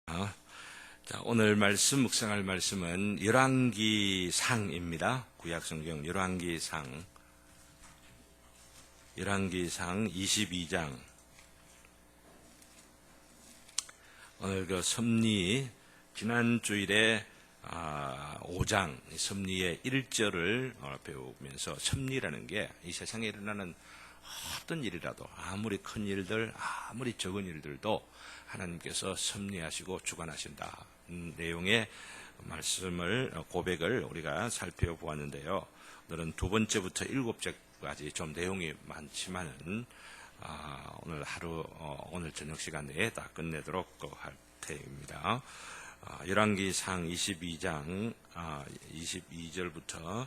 자, 오늘 묵상할 말씀은 열왕기상입니다. 구약성경 열왕기상 22장. 오늘 그 섭리, 지난 주일에 5장 섭리의 1절을 배우면서 섭리라는 게 이 세상에 일어나는 어떤 일이라도 아무리 큰 일들, 아무리 적은 일들도 하나님께서 섭리하시고 주관하신다 내용의 말씀을, 고백을 우리가 살펴보았는데요. 오늘은 두 번째부터 7節까지 좀 내용이 많지만은 오늘 저녁 시간 내에 다 끝내도록 할 테입니다. 열왕기상 22장 22절부터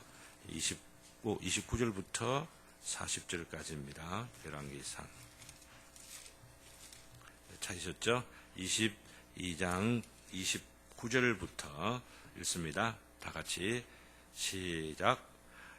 29절부터 40절까지입니다. 열왕기상 찾으셨죠? 22장 29절부터 읽습니다. 다 같이 시작.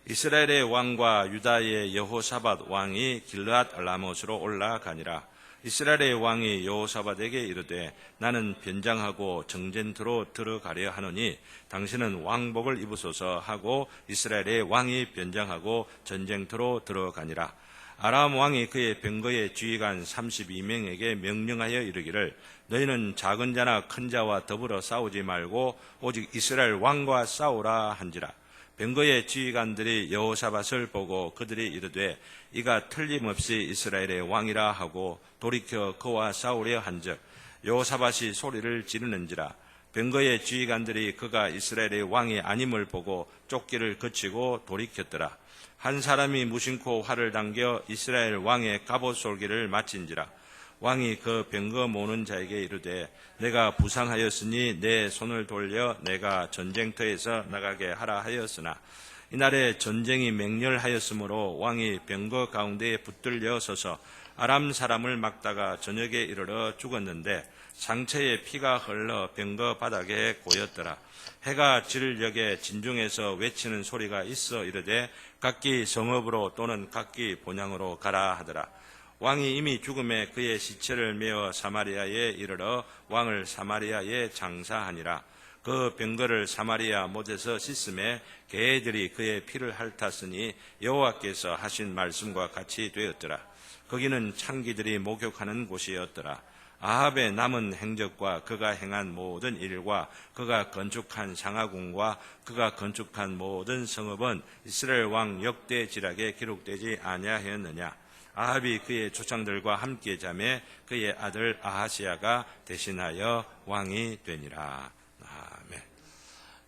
이스라엘의 왕과 유다의 여호사밧 왕이 길르앗 라못으로 올라가니라. 이스라엘의 왕이 여호사밧에게 이르되 나는 변장하고 정전터로 들어가려 하노니 당신은 왕복을 입으소서 하고 이스라엘의 왕이 변장하고 전쟁터로 들어가니라. 아람 왕이 그의 병거의 지휘관 32명에게 명령하여 이르기를 너희는 작은 자나 큰 자와 더불어 싸우지 말고 오직 이스라엘 왕과 싸우라 한지라. 병거의 지휘관들이 여호사밧을 보고 그들이 이르되 이가 틀림없이 이스라엘의 왕이라 하고 돌이켜 그와 싸우려 한즉 여호사밧이 소리를 지르는지라. 병거의 지휘관들이 그가 이스라엘의 왕이 아님을 보고 쫓기를 그치고 돌이켰더라. 한 사람이 무심코 활을 당겨 이스라엘 왕의 갑옷 솔기를 마친지라. 왕이 그 병거 모는 자에게 이르되 내가 부상하였으니 내 손을 돌려 내가 전쟁터에서 나가게 하라 하였으나 이날에 전쟁이 맹렬하였으므로 왕이 병거 가운데에 붙들려 서서 아람 사람을 막다가 저녁에 이르러 죽었는데 상처에 피가 흘러 병거 바닥에 고였더라. 해가 질 역에 진중에서 외치는 소리가 있어 이르되 각기 성읍으로 또는 각기 본향으로 가라 하더라. 왕이 이미 죽음에 그의 시체를 메어 사마리아에 이르러 왕을 사마리아에 장사하니라. 그 병거를 사마리아 못에서 씻음에 개들이 그의 피를 핥았으니 여호와께서 하신 말씀과 같이 되었더라. 거기는 창기들이 목욕하는 곳이었더라. 아합의 남은 행적과 그가 행한 모든 일과 그가 건축한 상하궁과 그가 건축한 모든 성읍은 이스라엘 왕 역대지락에 기록되지 아니하였느냐. 아합이 그의 조상들과 함께 자매 그의 아들 아하시야가 대신하여 왕이 되니라. 아멘.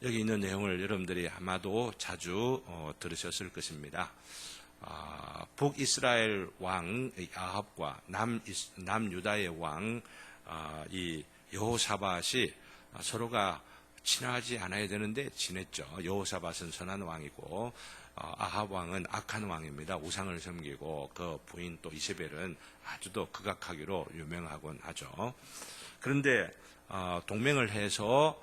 여기 있는 내용을 여러분들이 아마도 자주 들으셨을 것입니다. 북이스라엘 왕 아합과 남유다의 왕 이 여호사밧이 서로가 친하지 않아야 되는데 친했죠. 여호사밧은 선한 왕이고 아합 왕은 악한 왕입니다. 우상을 섬기고 그 부인 또 이세벨은 아주도 극악하기로 유명하곤 하죠. 그런데 동맹을 해서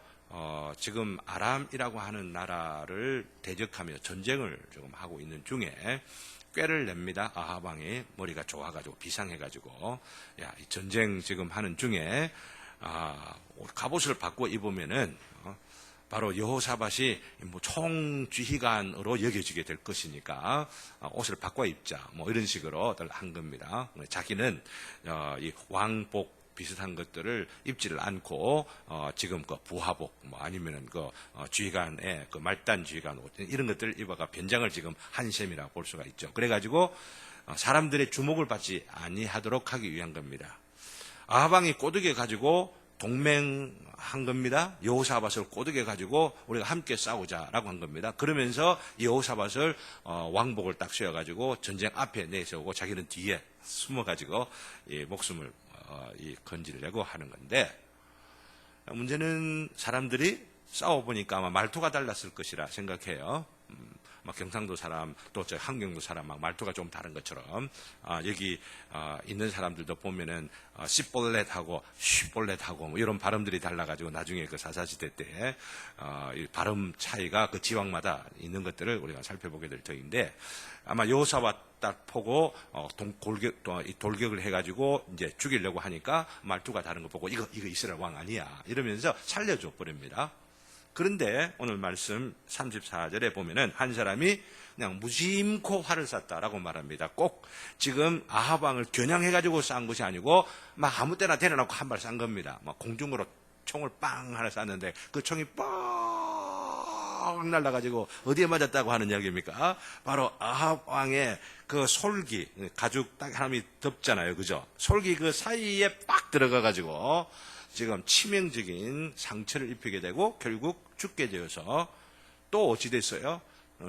지금 아람이라고 하는 나라를 대적하며 전쟁을 지금 하고 있는 중에 꾀를 냅니다. 아합 왕이 머리가 좋아가지고 비상해가지고 이 전쟁 지금 하는 중에 갑옷을 바꿔 입으면은 바로 여호사밧이 총지휘관으로 여겨지게 될 것이니까 옷을 바꿔 입자 이런 식으로 한 겁니다. 자기는 이 왕복 비슷한 것들을 입지를 않고 지금 그 부하복 아니면은 그 지휘관의 그 말단 지휘관 옷 이런 것들을 입어가 변장을 지금 한 셈이라 볼 수가 있죠. 그래가지고 사람들의 주목을 받지 아니하도록 하기 위한 겁니다. 아합 왕이 꼬드겨 가지고 동맹한 겁니다. 여호사밧을 꼬드겨 가지고 우리가 함께 싸우자라고 한 겁니다. 그러면서 여호사밧을 왕복을 딱 씌워 가지고 전쟁 앞에 내세우고 자기는 뒤에 숨어 가지고 목숨을 건지려고 하는 건데, 문제는 사람들이 싸워보니까 아마 말투가 달랐을 것이라 생각해요. 경상도 사람 또 저 함경도 사람 막 말투가 좀 다른 것처럼 여기 있는 사람들도 보면은 씨볼렛하고 쉬볼렛하고 뭐 이런 발음들이 달라가지고 나중에 그 사사시대 때 이 발음 차이가 그 지방마다 있는 것들을 우리가 살펴보게 될 터인데 아마 여호사밧 딱 보고 돌격을 해가지고 이제 죽이려고 하니까 말투가 다른 거 보고 이거 이스라엘 왕 아니야 이러면서 살려줘 버립니다. 그런데 오늘 말씀 34절에 보면은 한 사람이 그냥 무심코 화를 쐈다라고 말합니다. 꼭 지금 아합 왕을 겨냥해가지고 싼 것이 아니고 막 아무 때나 데려놓고 한 발 싼 겁니다. 막 공중으로 총을 빵 하나 쐈는데 그 총이 뻥 날라가지고 어디에 맞았다고 하는 이야기입니까? 바로 아합 왕의 그 솔기, 가죽 딱 사람이 덮잖아요. 그죠? 솔기 그 사이에 빡 들어가가지고 지금 치명적인 상처를 입히게 되고 결국 죽게 되어서 또 어찌 됐어요?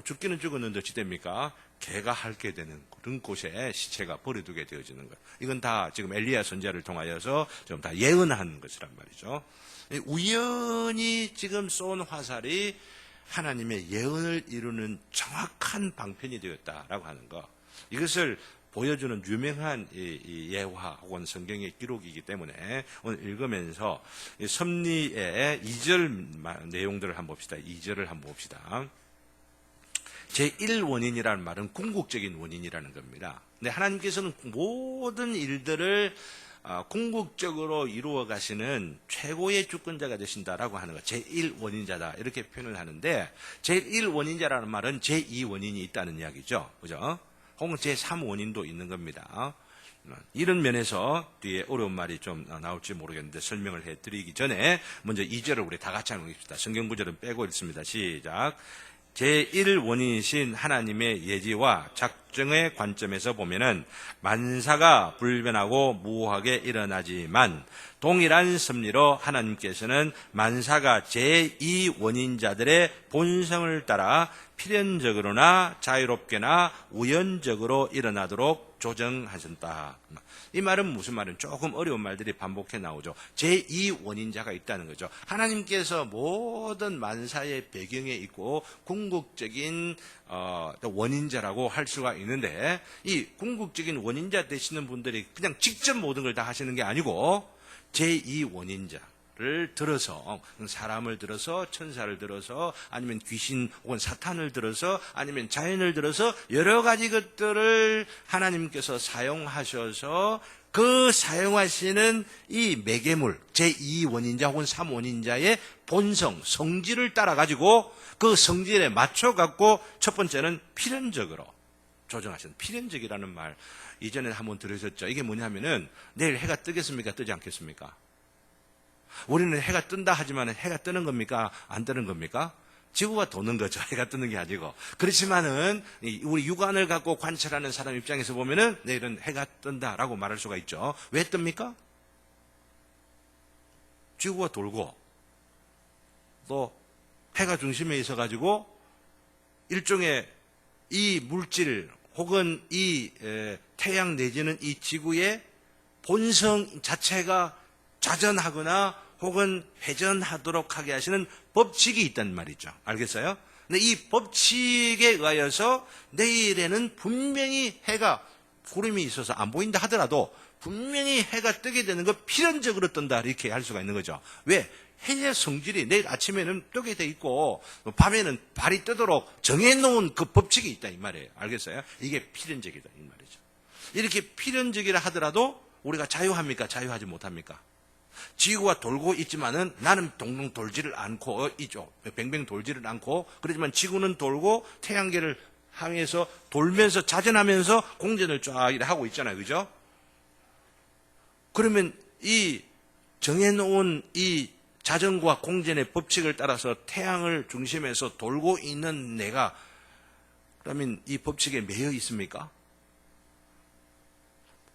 죽기는 죽었는데 어찌 됩니까? 개가 핥게 되는 그런 곳에 시체가 버려두게 되어지는 거예요. 이건 다 지금 엘리야 선지자를 통하여서 좀 다 예언한 것이란 말이죠. 우연히 지금 쏜 화살이 하나님의 예언을 이루는 정확한 방편이 되었다라고 하는 거. 이것을 보여주는 유명한 이 예화 혹은 성경의 기록이기 때문에 오늘 읽으면서 섭리의 2절 내용들을 한번 봅시다. 2절을 한번 봅시다. 제1원인이라는 말은 궁극적인 원인이라는 겁니다. 근데 하나님께서는 모든 일들을 궁극적으로 이루어 가시는 최고의 주권자가 되신다라고 하는 것. 제1원인자다. 이렇게 표현을 하는데 제1원인자라는 말은 제2원인이 있다는 이야기죠. 그죠? 혹은 제3원인도 있는 겁니다. 이런 면에서 뒤에 어려운 말이 좀 나올지 모르겠는데 설명을 해드리기 전에 먼저 2절을 우리 다 같이 한번 읽읍시다. 성경 구절은 빼고 읽습니다. 시작. 제1원인이신 하나님의 예지와 작정의 관점에서 보면은 만사가 불변하고 무호하게 일어나지만 동일한 섭리로 하나님께서는 만사가 제2원인자들의 본성을 따라 필연적으로나 자유롭게나 우연적으로 일어나도록 조정하셨다. 이 말은 무슨 말은 조금 어려운 말들이 반복해 나오죠. 제2원인자가 있다는 거죠. 하나님께서 모든 만사의 배경에 있고 궁극적인 원인자라고 할 수가 있는데 이 궁극적인 원인자 되시는 분들이 그냥 직접 모든 걸 다 하시는 게 아니고 제2원인자 를 들어서 사람을 들어서 천사를 들어서 아니면 귀신 혹은 사탄을 들어서 아니면 자연을 들어서 여러 가지 것들을 하나님께서 사용하셔서 그 사용하시는 이 매개물 제2원인자 혹은 3원인자의 본성 성질을 따라 가지고 그 성질에 맞춰 갖고 첫 번째는 필연적으로 조정하시는 필연적이라는 말 이전에 한번 들으셨죠. 이게 뭐냐면은 내일 해가 뜨겠습니까? 뜨지 않겠습니까? 우리는 해가 뜬다 하지만 해가 뜨는 겁니까? 안 뜨는 겁니까? 지구가 도는 거죠. 해가 뜨는 게 아니고. 그렇지만은 우리 육안을 갖고 관찰하는 사람 입장에서 보면은 내일은 해가 뜬다라고 말할 수가 있죠. 왜 뜹니까? 지구가 돌고 또 해가 중심에 있어 가지고 일종의 이 물질 혹은 이 태양 내지는 이 지구의 본성 자체가 좌전하거나 혹은 회전하도록 하게 하시는 법칙이 있단 말이죠. 알겠어요? 근데 이 법칙에 의하여서 내일에는 분명히 해가 구름이 있어서 안 보인다 하더라도 분명히 해가 뜨게 되는 거 필연적으로 뜬다 이렇게 할 수가 있는 거죠. 왜? 해의 성질이 내일 아침에는 뜨게 돼 있고 밤에는 발이 뜨도록 정해놓은 그 법칙이 있다 이 말이에요. 알겠어요? 이게 필연적이다 이 말이죠. 이렇게 필연적이라 하더라도 우리가 자유합니까? 자유하지 못합니까? 지구가 돌고 있지만은 나는 동동 돌지를 않고 있죠. 뱅뱅 돌지를 않고 그렇지만 지구는 돌고 태양계를 향해서 돌면서 자전하면서 공전을 쫙 하고 있잖아요. 그죠? 그러면 이 정해놓은 이 자전과 공전의 법칙을 따라서 태양을 중심에서 돌고 있는 내가 그러면 이 법칙에 매여 있습니까?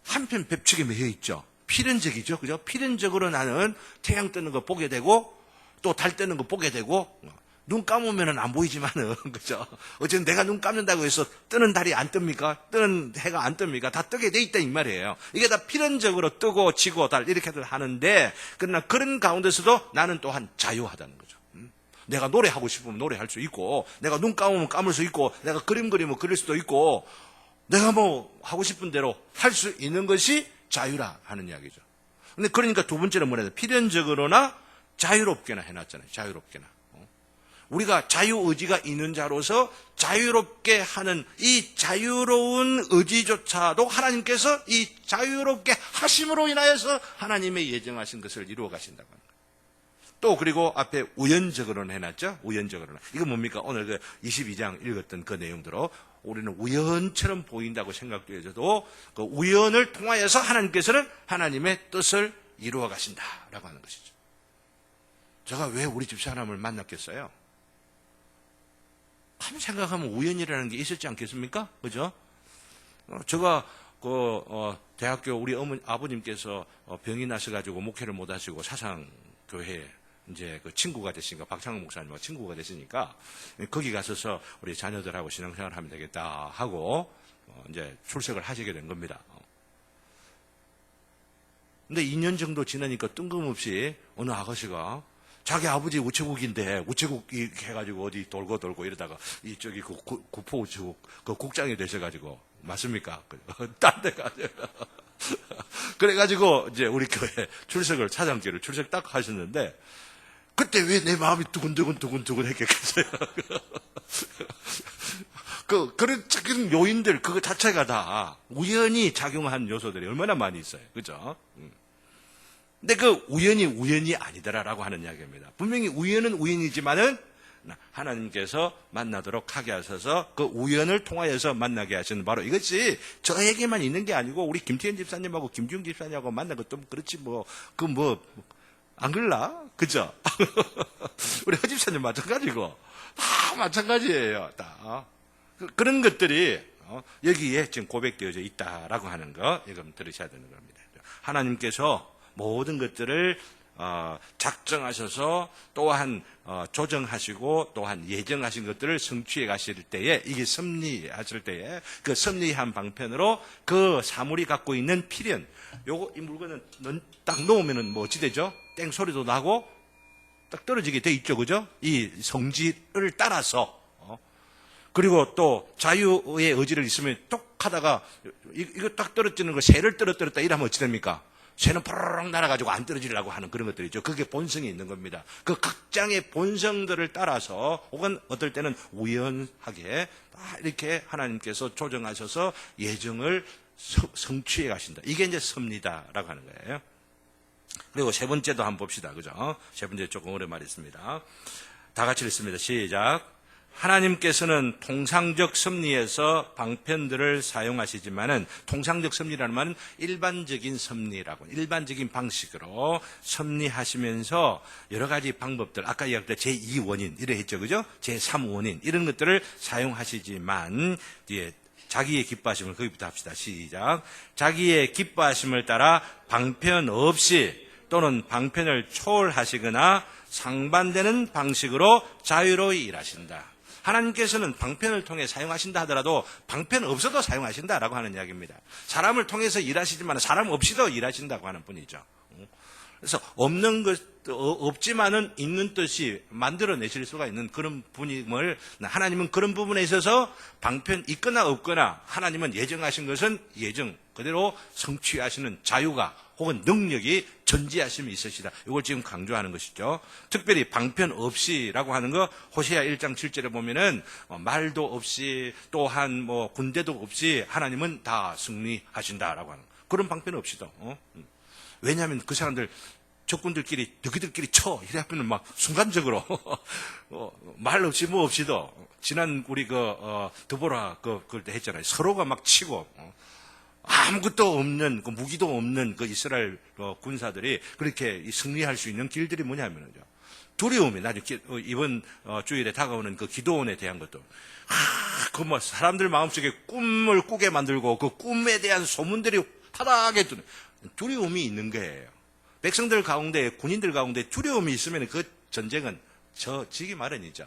한편 법칙에 매여 있죠. 필연적이죠. 그죠? 필연적으로 나는 태양 뜨는 거 보게 되고 또 달 뜨는 거 보게 되고 눈 감으면 안 보이지만은 그죠? 어쨌든 내가 눈 감는다고 해서 뜨는 달이 안 뜹니까? 뜨는 해가 안 뜹니까? 다 뜨게 돼 있다 이 말이에요. 이게 다 필연적으로 뜨고 지고 달 이렇게들 하는데 그러나 그런 가운데서도 나는 또한 자유하다는 거죠. 내가 노래하고 싶으면 노래할 수 있고, 내가 눈 감으면 감을 수 있고, 내가 그림 그리면 그릴 수도 있고, 내가 뭐 하고 싶은 대로 할 수 있는 것이 자유라 하는 이야기죠. 근데 그러니까 두 번째는 뭐냐, 필연적으로나 자유롭게나 해놨잖아요. 자유롭게나. 우리가 자유의지가 있는 자로서 자유롭게 하는 이 자유로운 의지조차도 하나님께서 이 자유롭게 하심으로 인하여서 하나님의 예정하신 것을 이루어 가신다고 합니다. 또 그리고 앞에 우연적으로는 해놨죠. 우연적으로는. 이거 뭡니까? 오늘 그 22장 읽었던 그 내용대로 우리는 우연처럼 보인다고 생각되어도 그 우연을 통하여서 하나님께서는 하나님의 뜻을 이루어 가신다라고 하는 것이죠. 제가 왜 우리 집 사람을 만났겠어요? 한번 생각하면 우연이라는 게 있었지 않겠습니까? 그죠? 제가 대학교 우리 아버님께서 병이 나셔가지고 목회를 못 하시고 사상교회 이제 그 친구가 되시니까, 박창훈 목사님과 친구가 되시니까 거기 가서서 우리 자녀들하고 신앙생활을 하면 되겠다 하고 이제 출석을 하시게 된 겁니다. 근데 2년 정도 지나니까 뜬금없이 어느 아가씨가 자기 아버지 우체국인데 우체국 해가지고 어디 돌고 이러다가 이쪽이 그 구포 우체국 그 국장이 되셔가지고, 맞습니까? 딴 데 가죠. 그래가지고 이제 우리 교회 출석을, 차장교를 출석 딱 하셨는데, 그때 왜 내 마음이 두근두근 했겠어요? 그런 요인들, 그거 자체가 다 우연히 작용한 요소들이 얼마나 많이 있어요. 그죠? 근데 그 우연이 아니더라라고 하는 이야기입니다. 분명히 우연은 우연이지만은 하나님께서 만나도록 하게 하셔서 그 우연을 통하여서 만나게 하시는 바로 이것이 저에게만 있는 게 아니고 우리 김태현 집사님하고 김중 집사님하고 만난 것도 그렇지 안 그럴라? 그죠? 우리 허 집사님 마찬가지고 다 마찬가지예요. 다 그런 것들이 여기에 지금 고백되어져 있다라고 하는 거 이건 들으셔야 되는 겁니다. 하나님께서 모든 것들을 작정하셔서 또한 조정하시고 또한 예정하신 것들을 성취해 가실 때에, 이게 섭리하실 때에 그 섭리한 방편으로 그 사물이 갖고 있는 필연, 이 물건은 딱 놓으면은 뭐 어찌 되죠? 땡 소리도 나고 딱 떨어지게 돼 있죠, 그죠? 이 성질을 따라서. 그리고 또 자유의 의지를 있으면 똑 하다가 이거 딱 떨어지는 거, 새를 떨어뜨렸다 이러면 어찌 됩니까? 새는 푸르륵 날아가지고 안 떨어지려고 하는 그런 것들이죠. 그게 본성이 있는 겁니다. 그 각장의 본성들을 따라서 혹은 어떨 때는 우연하게 이렇게 하나님께서 조정하셔서 예정을 성취해 가신다. 이게 이제 섭리다라고 하는 거예요. 그리고 세 번째도 한번 봅시다. 그죠? 세 번째 조금 오래 말했습니다. 다 같이 읽습니다. 시작. 하나님께서는 통상적 섭리에서 방편들을 사용하시지만은, 통상적 섭리라는 말은 일반적인 섭리라고, 일반적인 방식으로 섭리하시면서 여러 가지 방법들, 아까 이야기했던 제2원인 이래 했죠, 그죠? 제3원인 이런 것들을 사용하시지만, 뒤에 자기의 기뻐하심을, 거기부터 합시다. 시작. 자기의 기뻐하심을 따라 방편 없이 또는 방편을 초월하시거나 상반되는 방식으로 자유로이 일하신다. 하나님께서는 방편을 통해 사용하신다 하더라도 방편 없어도 사용하신다라고 하는 이야기입니다. 사람을 통해서 일하시지만 사람 없이도 일하신다고 하는 분이죠. 그래서 없지만은 있는 뜻이 만들어내실 수가 있는 그런 분임을, 하나님은 그런 부분에 있어서 방편 있거나 없거나 하나님은 예정하신 것은 예정 그대로 성취하시는 자유가 혹은 능력이 전지하심이 있으시다. 이걸 지금 강조하는 것이죠. 특별히 방편 없이라고 하는 거, 호세아 1장 7절에 보면은 말도 없이 또한 뭐 군대도 없이 하나님은 다 승리하신다라고 하는 그런 방편 없이도. 왜냐하면 그 사람들 적군들끼리 너희들끼리 쳐 이래 하면은 막 순간적으로 말 없이 뭐 없이도, 지난 우리 드보라 그걸 때 했잖아요. 서로가 막 치고 아무것도 없는, 무기도 없는 그 이스라엘 군사들이 그렇게 승리할 수 있는 길들이 뭐냐면요, 두려움이, 나중에 이번 주일에 다가오는 그 기도원에 대한 것도, 사람들 마음속에 꿈을 꾸게 만들고 그 꿈에 대한 소문들이 파닥하게 뜨는 두려움이 있는 거예요. 백성들 가운데, 군인들 가운데 두려움이 있으면 그 전쟁은 지기 마련이죠.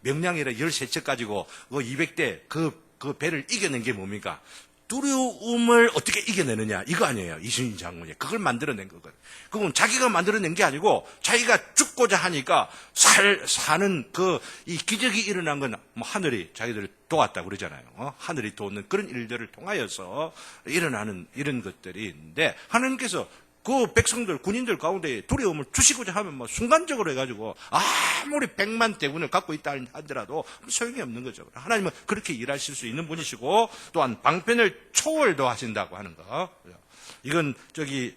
명량이라 13척 가지고 200대 그 배를 이겨낸 게 뭡니까? 두려움을 어떻게 이겨내느냐 이거 아니에요. 이순신 장군이 그걸 만들어낸 거거든요. 그건 자기가 만들어낸 게 아니고 자기가 죽고자 하니까 사는 이 기적이 일어난 건 뭐 하늘이 자기들을 도왔다 그러잖아요. 하늘이 도우는 그런 일들을 통하여서 일어나는 이런 것들이 있는데 하나님께서 그 백성들, 군인들 가운데 두려움을 주시고자 하면 뭐 순간적으로 해가지고 아무리 100만 대군을 갖고 있다 하더라도 소용이 없는 거죠. 하나님은 그렇게 일하실 수 있는 분이시고 또한 방편을 초월도 하신다고 하는 거. 이건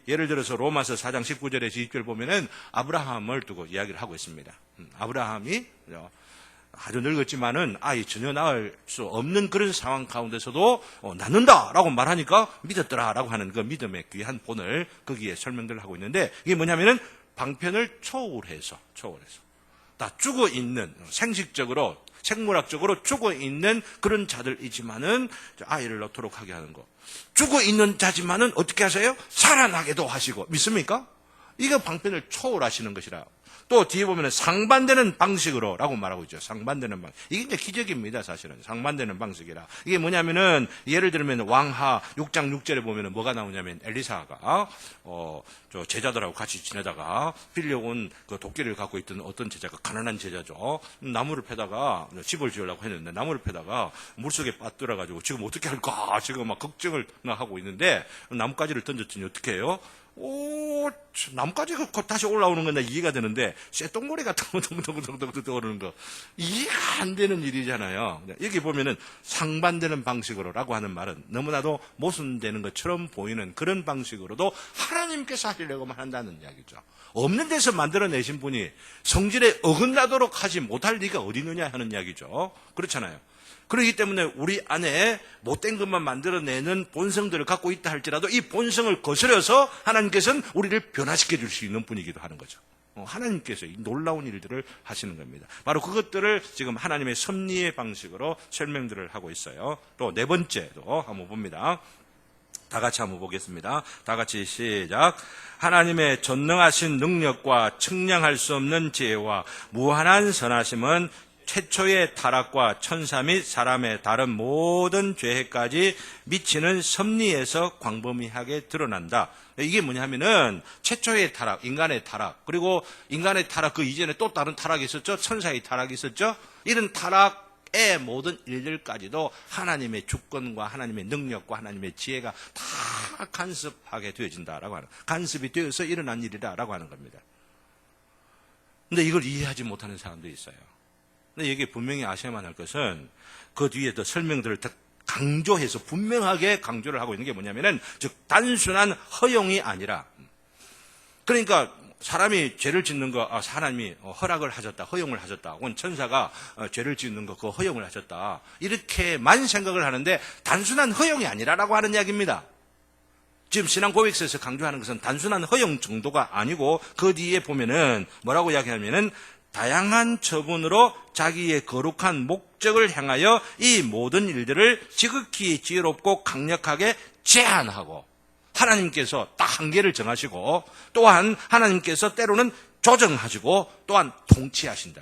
예를 들어서 로마서 4장 19절에서 20절 보면은 아브라함을 두고 이야기를 하고 있습니다. 아브라함이 아주 늙었지만은 아이 전혀 낳을 수 없는 그런 상황 가운데서도 낳는다라고 말하니까 믿었더라라고 하는 그 믿음의 귀한 본을 거기에 설명들을 하고 있는데 이게 뭐냐면은 방편을 초월해서 다 죽어 있는 생식적으로 생물학적으로 죽어 있는 그런 자들이지만은 아이를 낳도록 하게 하는 거. 죽어 있는 자지만은 어떻게 하세요? 살아나게도 하시고 믿습니까? 이게 방편을 초월하시는 것이라. 또 뒤에 보면 상반되는 방식으로라고 말하고 있죠. 상반되는 방식. 이게 이제 기적입니다, 사실은. 상반되는 방식이라. 이게 뭐냐면은 예를 들면 왕하 6장 6절에 보면은 뭐가 나오냐면 엘리사가 저 제자들하고 같이 지내다가 빌려온 그 도끼를 갖고 있던 어떤 제자가 가난한 제자죠. 나무를 패다가 집을 지으려고 했는데 나무를 패다가 물속에 빠뜨려 가지고 지금 어떻게 할까? 지금 막 걱정을 하고 있는데 나뭇가지를 던졌더니 어떻게 해요? 나뭇가지가 다시 올라오는 건 이해가 되는데 쇠똥고리 같은 거 덩덩덩덩덩 오르는 거 이해가 안 되는 일이잖아요. 여기 보면은 상반되는 방식으로라고 하는 말은 너무나도 모순되는 것처럼 보이는 그런 방식으로도 하나님께서 하시려고만 한다는 이야기죠. 없는 데서 만들어내신 분이 성질에 어긋나도록 하지 못할 리가 어디 있느냐 하는 이야기죠. 그렇잖아요. 그렇기 때문에 우리 안에 못된 것만 만들어내는 본성들을 갖고 있다 할지라도 이 본성을 거스려서 하나님께서는 우리를 변화시켜 줄 수 있는 분이기도 하는 거죠. 하나님께서 이 놀라운 일들을 하시는 겁니다. 바로 그것들을 지금 하나님의 섭리의 방식으로 설명들을 하고 있어요. 또 네 번째도 한번 봅니다. 다 같이 한번 보겠습니다. 다 같이 시작. 하나님의 전능하신 능력과 측량할 수 없는 지혜와 무한한 선하심은 최초의 타락과 천사 및 사람의 다른 모든 죄까지 미치는 섭리에서 광범위하게 드러난다. 이게 뭐냐면은 최초의 타락, 인간의 타락, 그리고 인간의 타락 그 이전에 또 다른 타락이 있었죠. 천사의 타락이 있었죠. 이런 타락의 모든 일들까지도 하나님의 주권과 하나님의 능력과 하나님의 지혜가 다 간섭하게 되어진다라고 하는, 간섭이 되어서 일어난 일이라고 하는 겁니다. 근데 이걸 이해하지 못하는 사람도 있어요. 근데 여기 분명히 아셔야만 할 것은 그 뒤에 더 설명들을 더 강조해서 분명하게 강조를 하고 있는 게 뭐냐면은 즉 단순한 허용이 아니라, 그러니까 사람이 죄를 짓는 거 하나님이 허락을 하셨다, 허용을 하셨다, 혹은 천사가 죄를 짓는 거 그거 허용을 하셨다, 이렇게만 생각을 하는데 단순한 허용이 아니라라고 하는 이야기입니다. 지금 신앙 고백서에서 강조하는 것은 단순한 허용 정도가 아니고 그 뒤에 보면은 뭐라고 이야기하면은 다양한 처분으로 자기의 거룩한 목적을 향하여 이 모든 일들을 지극히 지혜롭고 강력하게 제한하고, 하나님께서 딱 한계를 정하시고 또한 하나님께서 때로는 조정하시고 또한 통치하신다.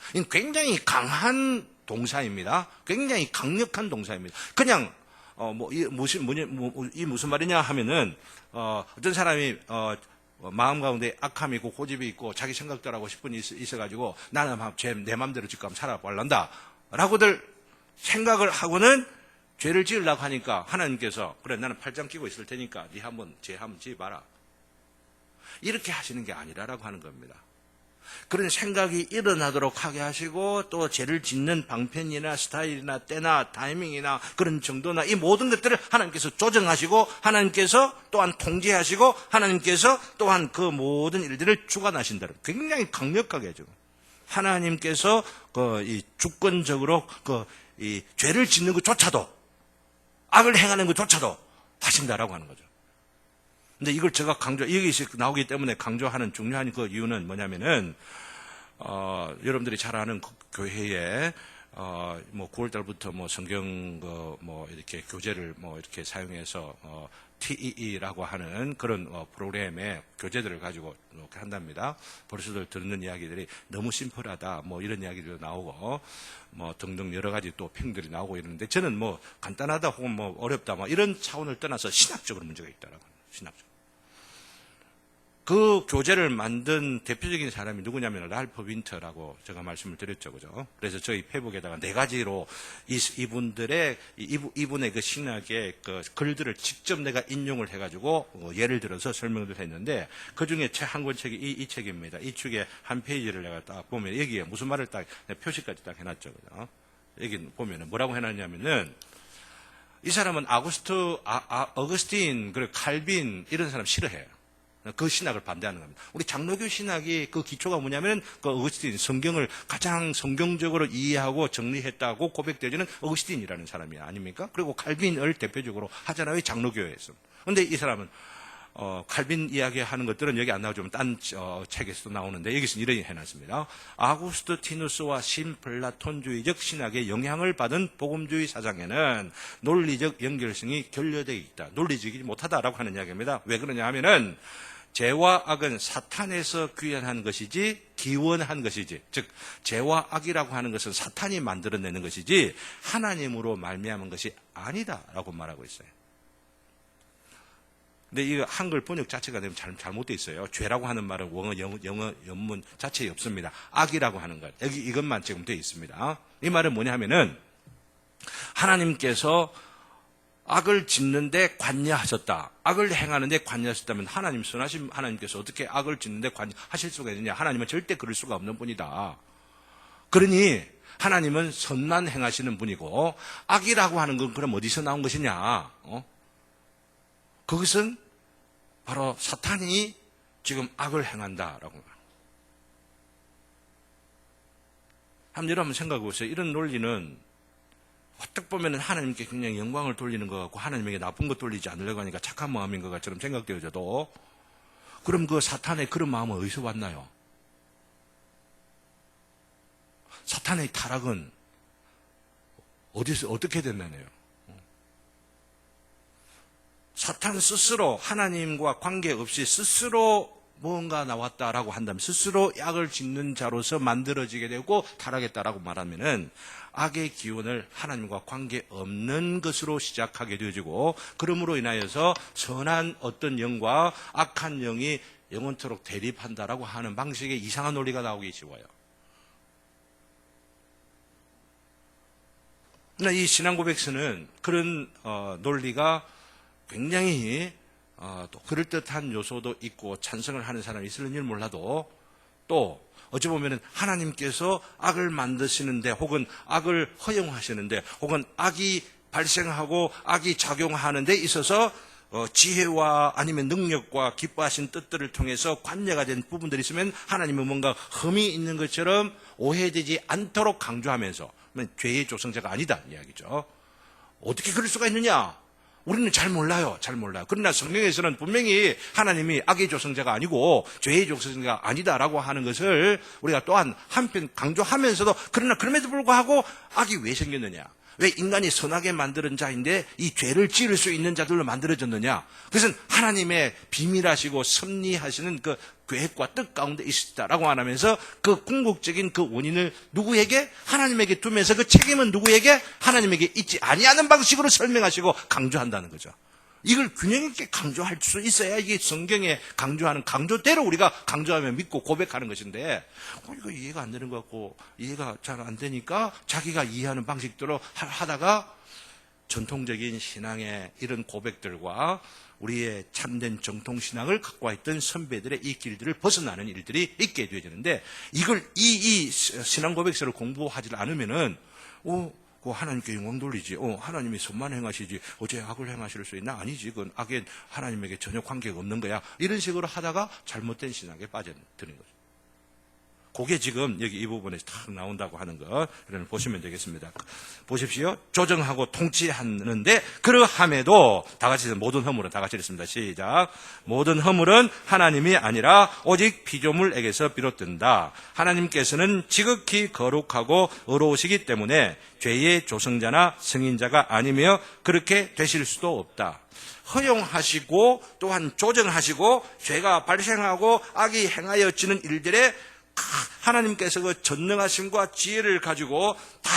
이건 굉장히 강한 동사입니다. 굉장히 강력한 동사입니다. 그냥 이 무슨 말이냐 하면은 어떤 사람이 마음 가운데 악함이 있고 고집이 있고 자기 생각대로 하고 싶은 일이 있어가지고 나는 내 마음대로 지금 살아보려한다 라고들 생각을 하고는 죄를 지으려고 하니까 하나님께서 그래 나는 팔짱 끼고 있을 테니까 네 죄 한번 지어봐라, 이렇게 하시는 게 아니라라고 하는 겁니다. 그런 생각이 일어나도록 하게 하시고 또 죄를 짓는 방편이나 스타일이나 때나 타이밍이나 그런 정도나 이 모든 것들을 하나님께서 조정하시고 하나님께서 또한 통제하시고 하나님께서 또한 그 모든 일들을 주관하신다. 굉장히 강력하게 하죠. 하나님께서 이 주권적으로 이 죄를 짓는 것조차도, 악을 행하는 것조차도 하신다라고 하는 거죠. 근데 이걸 제가 여기 나오기 때문에 강조하는 중요한 그 이유는 뭐냐면은, 여러분들이 잘 아는 그 교회에, 뭐 9월 달부터 뭐 성경 뭐 이렇게 교재를 뭐 이렇게 사용해서 TEE라고 하는 그런 프로그램의 교재들을 가지고 이렇게 한답니다. 벌써들 듣는 이야기들이 너무 심플하다, 뭐 이런 이야기도 나오고, 뭐 등등 여러 가지 또 평들이 나오고 이러는데, 저는 뭐 간단하다 혹은 뭐 어렵다, 뭐 이런 차원을 떠나서 신학적으로 문제가 있다라고 합니다. 신학적. 그 교재를 만든 대표적인 사람이 누구냐면 랄프 윈터라고 제가 말씀을 드렸죠, 그죠? 그래서 저희 페북에다가 4가지로 이분의 그 신학의 그 글들을 직접 내가 인용을 해가지고 예를 들어서 설명을 했는데, 그 중에 책 한 권 책이 이 책입니다. 이 책의 한 페이지를 내가 딱 보면 여기에 무슨 말을 딱 표시까지 딱 해놨죠, 그죠? 여기 보면은 뭐라고 해놨냐면은, 이 사람은 어거스틴, 그리고 칼빈 이런 사람 싫어해요. 그 신학을 반대하는 겁니다. 우리 장로교 신학이 그 기초가 뭐냐면, 그 어거스틴, 성경을 가장 성경적으로 이해하고 정리했다고 고백되어지는 어거스틴이라는 사람이 아닙니까? 그리고 칼빈을 대표적으로 하잖아요, 장로교에서. 근데 이 사람은, 칼빈 이야기하는 것들은 여기 안 나오지만 딴 책에서도 나오는데, 여기서 이렇게 해놨습니다. 아구스토티누스와 신플라톤주의적 신학의 영향을 받은 복음주의 사상에는 논리적 연결성이 결여되어 있다. 논리적이지 못하다라고 하는 이야기입니다. 왜 그러냐 하면은, 죄와 악은 사탄에서 귀환한 것이지 기원한 것이지, 즉 죄와 악이라고 하는 것은 사탄이 만들어내는 것이지 하나님으로 말미암은 것이 아니다라고 말하고 있어요. 근데 이 한글 번역 자체가 되면 잘못되어 있어요. 죄라고 하는 말은 영어原문 자체에 없습니다. 악이라고 하는 것, 여기 이것만 지금 되어 있습니다. 이 말은 뭐냐 하면은, 하나님께서 악을 짓는데 관여하셨다. 악을 행하는데 관여하셨다면 하나님 선하신 하나님께서 어떻게 악을 짓는데 관여하실 수가 있느냐? 하나님은 절대 그럴 수가 없는 분이다. 그러니 하나님은 선만 행하시는 분이고, 악이라고 하는 건 그럼 어디서 나온 것이냐? 그것은 바로 사탄이 지금 악을 행한다라고. 한번 여러분 생각해 보세요. 이런 논리는 어떻게 보면 하나님께 굉장히 영광을 돌리는 것 같고, 하나님에게 나쁜 것 돌리지 않으려고 하니까 착한 마음인 것처럼 생각되어져도, 그럼 그 사탄의 그런 마음은 어디서 왔나요? 사탄의 타락은 어디서 어떻게 됐나요? 사탄 스스로 하나님과 관계없이 스스로 뭔가 나왔다라고 한다면, 스스로 악을 짓는 자로서 만들어지게 되고 타락했다라고 말하면은, 악의 기운을 하나님과 관계없는 것으로 시작하게 되어지고, 그러므로 인하여서 선한 어떤 영과 악한 영이 영원토록 대립한다라고 하는 방식의 이상한 논리가 나오기 쉬워요. 이 신앙고백서는 그런 논리가 굉장히 또 그럴듯한 요소도 있고 찬성을 하는 사람이 있을지 몰라도, 또 어찌 보면은 하나님께서 악을 만드시는데, 혹은 악을 허용하시는데, 혹은 악이 발생하고 악이 작용하는 데 있어서 지혜와 아니면 능력과 기뻐하신 뜻들을 통해서 관여가 된 부분들이 있으면 하나님은 뭔가 흠이 있는 것처럼 오해되지 않도록 강조하면서, 죄의 조성자가 아니다 이야기죠. 어떻게 그럴 수가 있느냐? 우리는 잘 몰라요. 그러나 성경에서는 분명히 하나님이 악의 조성자가 아니고 죄의 조성자가 아니다라고 하는 것을 우리가 또한 한편 강조하면서도, 그러나 그럼에도 불구하고 악이 왜 생겼느냐? 왜 인간이 선하게 만드는 자인데 이 죄를 지을 수 있는 자들로 만들어졌느냐? 그것은 하나님의 비밀하시고 섭리하시는 그 계획과 뜻 가운데 있었다라고 하면서, 그 궁극적인 그 원인을 누구에게? 하나님에게 두면서 그 책임은 누구에게? 하나님에게 있지 아니하는 방식으로 설명하시고 강조한다는 거죠. 이걸 균형 있게 강조할 수 있어야 이게 성경에 강조하는 강조대로 우리가 강조하면 믿고 고백하는 것인데, 이거 이해가 안 되는 것 같고 이해가 잘 안 되니까 자기가 이해하는 방식대로 하다가 전통적인 신앙의 이런 고백들과 우리의 참된 정통신앙을 갖고 있던 선배들의 이 길들을 벗어나는 일들이 있게 되어지는데, 이걸 이 신앙 고백서를 공부하지 않으면은 하나님께 영광 돌리지, 하나님이 선만 행하시지 어째 악을 행하실 수 있나? 아니지, 그건 악에 하나님에게 전혀 관계가 없는 거야, 이런 식으로 하다가 잘못된 신앙에 빠져드는 거죠. 그게 지금 여기 이 부분에 딱 나온다고 하는 거, 이런 보시면 되겠습니다. 보십시오. 조정하고 통치하는데, 그러함에도, 다 같이, 모든 허물은 다 같이 읽습니다. 시작. 모든 허물은 하나님이 아니라 오직 피조물에게서 비롯된다. 하나님께서는 지극히 거룩하고 의로우시기 때문에 죄의 조성자나 승인자가 아니며 그렇게 되실 수도 없다. 허용하시고 또한 조정하시고 죄가 발생하고 악이 행하여지는 일들에 하나님께서 그 전능하심과 지혜를 가지고 다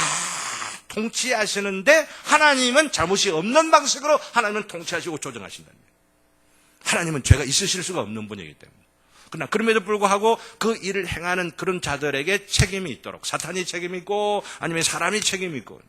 통치하시는데, 하나님은 잘못이 없는 방식으로 하나님은 통치하시고 조정하신다는 거예요. 하나님은 죄가 있으실 수가 없는 분이기 때문에. 그러나 그럼에도 불구하고 그 일을 행하는 그런 자들에게 책임이 있도록, 사탄이 책임이 있고 아니면 사람이 책임이 있고,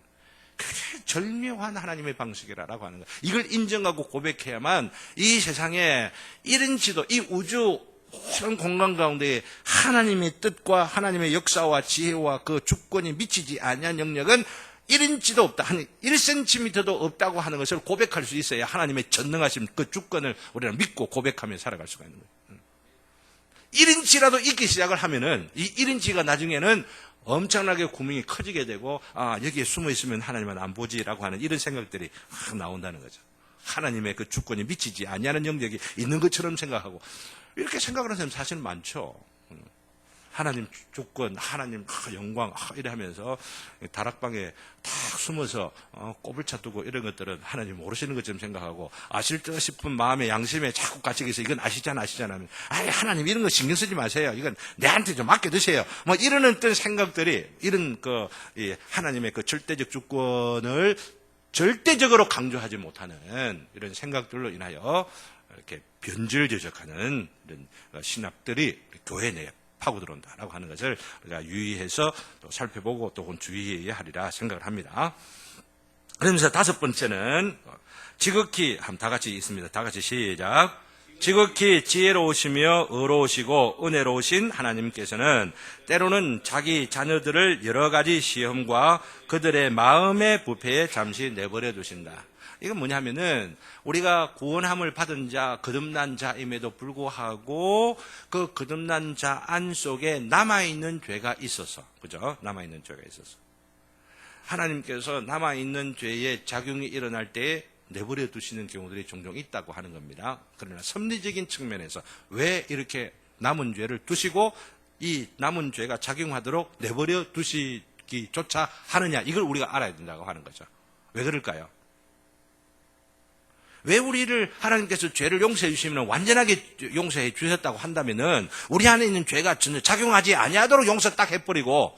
그게 절묘한 하나님의 방식이라고 하는 거예요. 이걸 인정하고 고백해야만 이 세상에 이런 지도, 이 우주 모든 공간 가운데 하나님의 뜻과 하나님의 역사와 지혜와 그 주권이 미치지 아니한 영역은 1인치도 없다, 한 1cm도 없다고 하는 것을 고백할 수 있어야 하나님의 전능하신 그 주권을 우리는 믿고 고백하며 살아갈 수가 있는 거예요. 1인치라도 있기 시작을 하면은 이 1인치가 나중에는 엄청나게 구멍이 커지게 되고, 여기에 숨어 있으면 하나님은 안 보지라고 하는 이런 생각들이 확 나온다는 거죠. 하나님의 그 주권이 미치지 아니하는 영역이 있는 것처럼 생각하고, 이렇게 생각을 하는 사람 사실 많죠. 하나님 주권, 하나님 영광 이래 하면서 다락방에 딱 숨어서 꼬불차 두고 이런 것들은 하나님 모르시는 것처럼 생각하고, 아실 듯 싶은 마음의 양심에 자꾸 갇히게 이건 아시잖아 하면, 하나님 이런 거 신경 쓰지 마세요, 이건 내한테 좀 맡겨두세요, 뭐 이런 어떤 생각들이, 이런 하나님의 그 절대적 주권을 절대적으로 강조하지 못하는 이런 생각들로 인하여 이렇게 변절저적하는 이런 신학들이 교회 내에 파고 들어온다라고 하는 것을 우리가 유의해서 또 살펴보고 또 주의해야 하리라 생각을 합니다. 그러면서 다섯 번째는 지극히, 다 같이 있습니다. 다 같이 시작. 지극히 지혜로우시며 의로우시고 은혜로우신 하나님께서는 때로는 자기 자녀들을 여러 가지 시험과 그들의 마음의 부패에 잠시 내버려 두신다. 이건 뭐냐면은, 우리가 구원함을 받은 자, 거듭난 자임에도 불구하고 그 거듭난 자 안 속에 남아있는 죄가 있어서, 그죠? 남아있는 죄가 있어서 하나님께서 남아있는 죄의 작용이 일어날 때에 내버려 두시는 경우들이 종종 있다고 하는 겁니다. 그러나 섭리적인 측면에서 왜 이렇게 남은 죄를 두시고 이 남은 죄가 작용하도록 내버려 두시기조차 하느냐, 이걸 우리가 알아야 된다고 하는 거죠. 왜 그럴까요? 왜 우리를 하나님께서 죄를 용서해 주시면 완전하게 용서해 주셨다고 한다면은, 우리 안에 있는 죄가 전혀 작용하지 아니하도록 용서 딱 해버리고,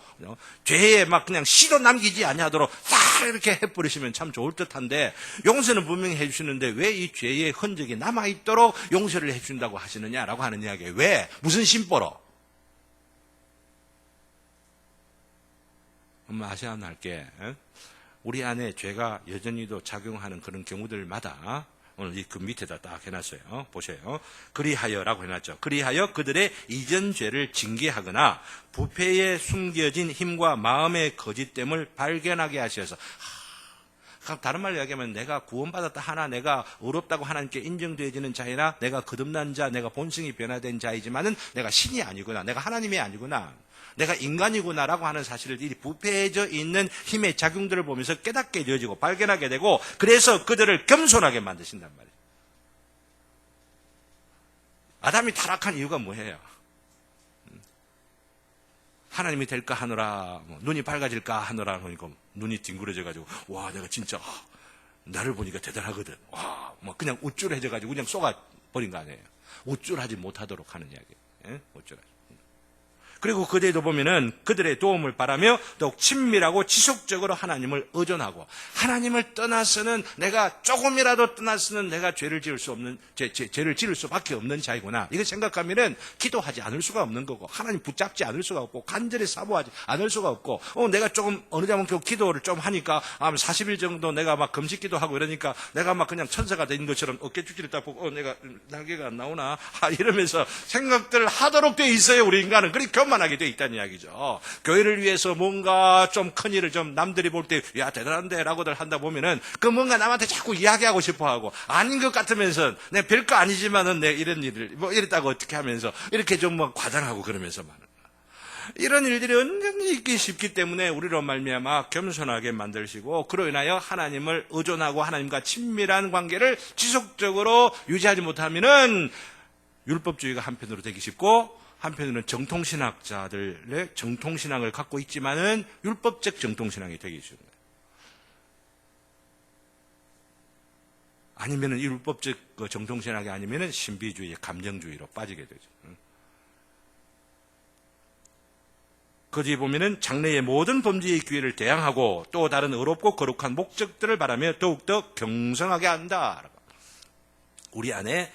죄에 막 그냥 씨도 남기지 아니하도록 딱 이렇게 해버리시면 참 좋을 듯한데, 용서는 분명히 해주시는데 왜 이 죄의 흔적이 남아있도록 용서를 해준다고 하시느냐라고 하는 이야기예요. 왜? 무슨 심보로? 엄마 아시아 할게. 우리 안에 죄가 여전히도 작용하는 그런 경우들마다 오늘 이 그 밑에다 딱 해놨어요. 보세요. 그리하여라고 해놨죠. 그리하여 그들의 이전 죄를 징계하거나 부패에 숨겨진 힘과 마음의 거짓됨을 발견하게 하셔서, 다른 말로 이야기하면 내가 구원받았다 하나, 내가 의롭다고 하나님께 인정되어지는 자이나, 내가 거듭난 자, 내가 본성이 변화된 자이지만은 내가 신이 아니구나, 내가 하나님이 아니구나, 내가 인간이구나라고 하는 사실을, 이 부패해져 있는 힘의 작용들을 보면서 깨닫게 되어지고 발견하게 되고, 그래서 그들을 겸손하게 만드신단 말이에요. 아담이 타락한 이유가 뭐예요? 하나님이 될까 하노라, 눈이 밝아질까 하노라 하니까 눈이 뒹굴어져가지고, 와, 내가 진짜 나를 보니까 대단하거든, 와, 뭐 그냥 우쭐해져가지고 그냥 쏘가버린 거 아니에요. 우쭐하지 못하도록 하는 이야기예요. 우쭐하지. 그리고 그대도 보면은 그들의 도움을 바라며 더욱 친밀하고 지속적으로 하나님을 의존하고, 하나님을 떠나서는, 내가 조금이라도 떠나서는 내가 죄를 지을 수 없는, 죄를 지을 수밖에 없는 자이구나, 이걸 생각하면은 기도하지 않을 수가 없는 거고, 하나님 붙잡지 않을 수가 없고, 간절히 사모하지 않을 수가 없고, 내가 조금 어느 장만큼 기도를 좀 하니까 40일 정도 내가 막 금식 기도하고 이러니까 내가 막 그냥 천사가 된 것처럼 어깨축지를 딱 보고 내가 날개가 안 나오나 이러면서 생각들을 하도록 돼 있어요. 우리 인간은 그렇게 교만하게 돼 있다는 이야기죠. 교회를 위해서 뭔가 좀 큰 일을 좀 남들이 볼 때 야 대단한데 라고들 한다 보면은 그 뭔가 남한테 자꾸 이야기하고 싶어하고, 아닌 것 같으면서 내 별거 아니지만은 내 이런 일을 뭐 이랬다고 어떻게 하면서 이렇게 좀 뭐 과장하고 그러면서 말은. 이런 일들이 언제든지 있기 쉽기 때문에 우리로 말미암아 겸손하게 만드시고 그로 인하여 하나님을 의존하고 하나님과 친밀한 관계를 지속적으로 유지하지 못하면은 율법주의가 한편으로 되기 쉽고 한편으로는 정통신학자들의 정통신앙을 갖고 있지만은 율법적 정통신앙이 되기 쉬운 거예요. 아니면은 율법적 정통신학이 아니면은 신비주의, 감정주의로 빠지게 되죠. 거기 보면은 장래의 모든 범죄의 기회를 대항하고 또 다른 의롭고 거룩한 목적들을 바라며 더욱더 경성하게 한다. 우리 안에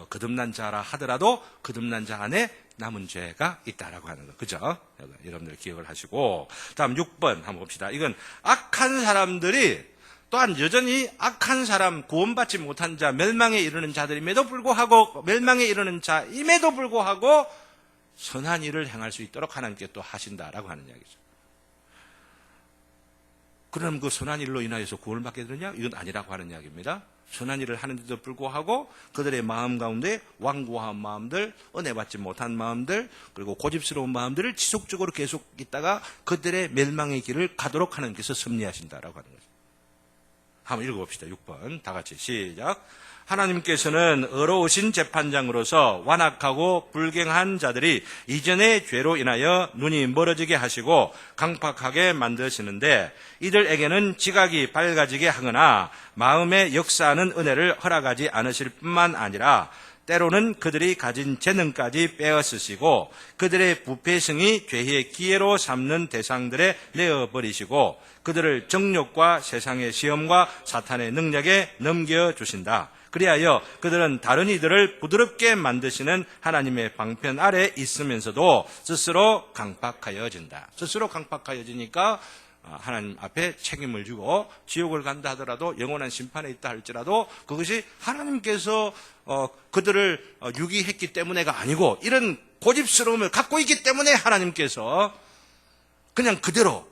거듭난 자라 하더라도 거듭난 자 안에 남은 죄가 있다라고 하는 거. 그죠? 여러분들 기억을 하시고. 다음 6번 한번 봅시다. 이건 악한 사람들이 또한 여전히 악한 사람, 구원받지 못한 자, 멸망에 이르는 자들임에도 불구하고, 멸망에 이르는 자임에도 불구하고 선한 일을 행할 수 있도록 하나님께 또 하신다라고 하는 이야기죠. 그럼 그 선한 일로 인하여서 구원을 받게 되느냐? 이건 아니라고 하는 이야기입니다. 선한 일을 하는데도 불구하고 그들의 마음 가운데 완고한 마음들, 은혜받지 못한 마음들, 그리고 고집스러운 마음들을 지속적으로 계속 있다가 그들의 멸망의 길을 가도록 하나님께서 섭리하신다라고 하는 거죠. 한번 읽어봅시다. 6번 다 같이 시작. 하나님께서는 의로우신 재판장으로서 완악하고 불경한 자들이 이전의 죄로 인하여 눈이 멀어지게 하시고 강팍하게 만드시는데 이들에게는 지각이 밝아지게 하거나 마음에 역사하는 은혜를 허락하지 않으실 뿐만 아니라 때로는 그들이 가진 재능까지 빼앗으시고 그들의 부패성이 죄의 기회로 삼는 대상들에 내어버리시고 그들을 정욕과 세상의 시험과 사탄의 능력에 넘겨주신다. 그리하여 그들은 다른 이들을 부드럽게 만드시는 하나님의 방편 아래 있으면서도 스스로 강팍하여진다. 스스로 강팍하여지니까 하나님 앞에 책임을 지고 지옥을 간다 하더라도 영원한 심판에 있다 할지라도 그것이 하나님께서 그들을 유기했기 때문에가 아니고 이런 고집스러움을 갖고 있기 때문에 하나님께서 그냥 그대로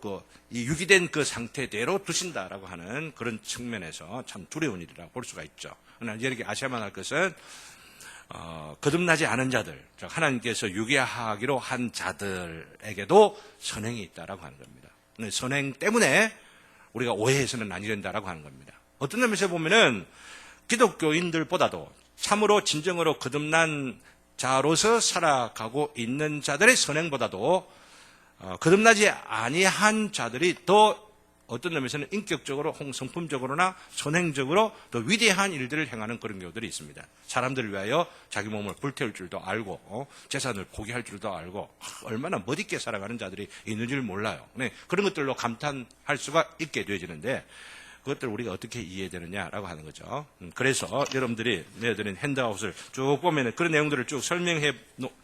이 유기된 그 상태대로 두신다라고 하는 그런 측면에서 참 두려운 일이라고 볼 수가 있죠. 그러나 이렇게 아셔야만 할 것은 거듭나지 않은 자들, 즉 하나님께서 유기하기로 한 자들에게도 선행이 있다라고 하는 겁니다. 선행 때문에 우리가 오해해서는 아니 된다라고 하는 겁니다. 어떤 점에서 보면은 기독교인들보다도 참으로 진정으로 거듭난 자로서 살아가고 있는 자들의 선행보다도 거듭나지 아니한 자들이 더 어떤 점에서는 인격적으로 성품적으로나 선행적으로 더 위대한 일들을 행하는 그런 경우들이 있습니다. 사람들을 위하여 자기 몸을 불태울 줄도 알고 재산을 포기할 줄도 알고 얼마나 멋있게 살아가는 자들이 있는 줄 몰라요. 네, 그런 것들로 감탄할 수가 있게 되어지는데 그것들을 우리가 어떻게 이해되느냐라고 하는 거죠. 그래서 여러분들이 내어드린 핸드아웃을 쭉 보면 그런 내용들을 쭉 설명해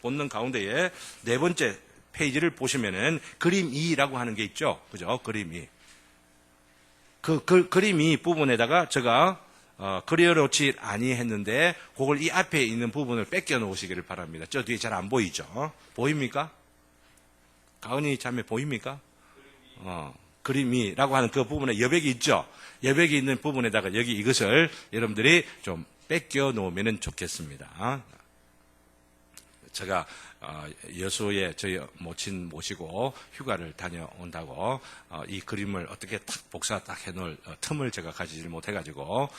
놓는 가운데에 네 번째 페이지를 보시면은 그림 2라고 하는 게 있죠. 그죠? 그림 2. 그림 2 부분에다가 제가 그려놓지 아니했는데 그걸 이 앞에 있는 부분을 뺏겨 놓으시기를 바랍니다. 저 뒤에 잘 안 보이죠? 보입니까? 가은이 자매 보입니까? 그림 2라고 하는 그 부분에 여백이 있죠? 여백이 있는 부분에다가 여기 이것을 여러분들이 좀 뺏겨 놓으면 좋겠습니다. 제가 여수에 저희 모친 모시고 휴가를 다녀온다고 이 그림을 어떻게 딱 복사 딱 해놓을 틈을 제가 가지지 못해가지고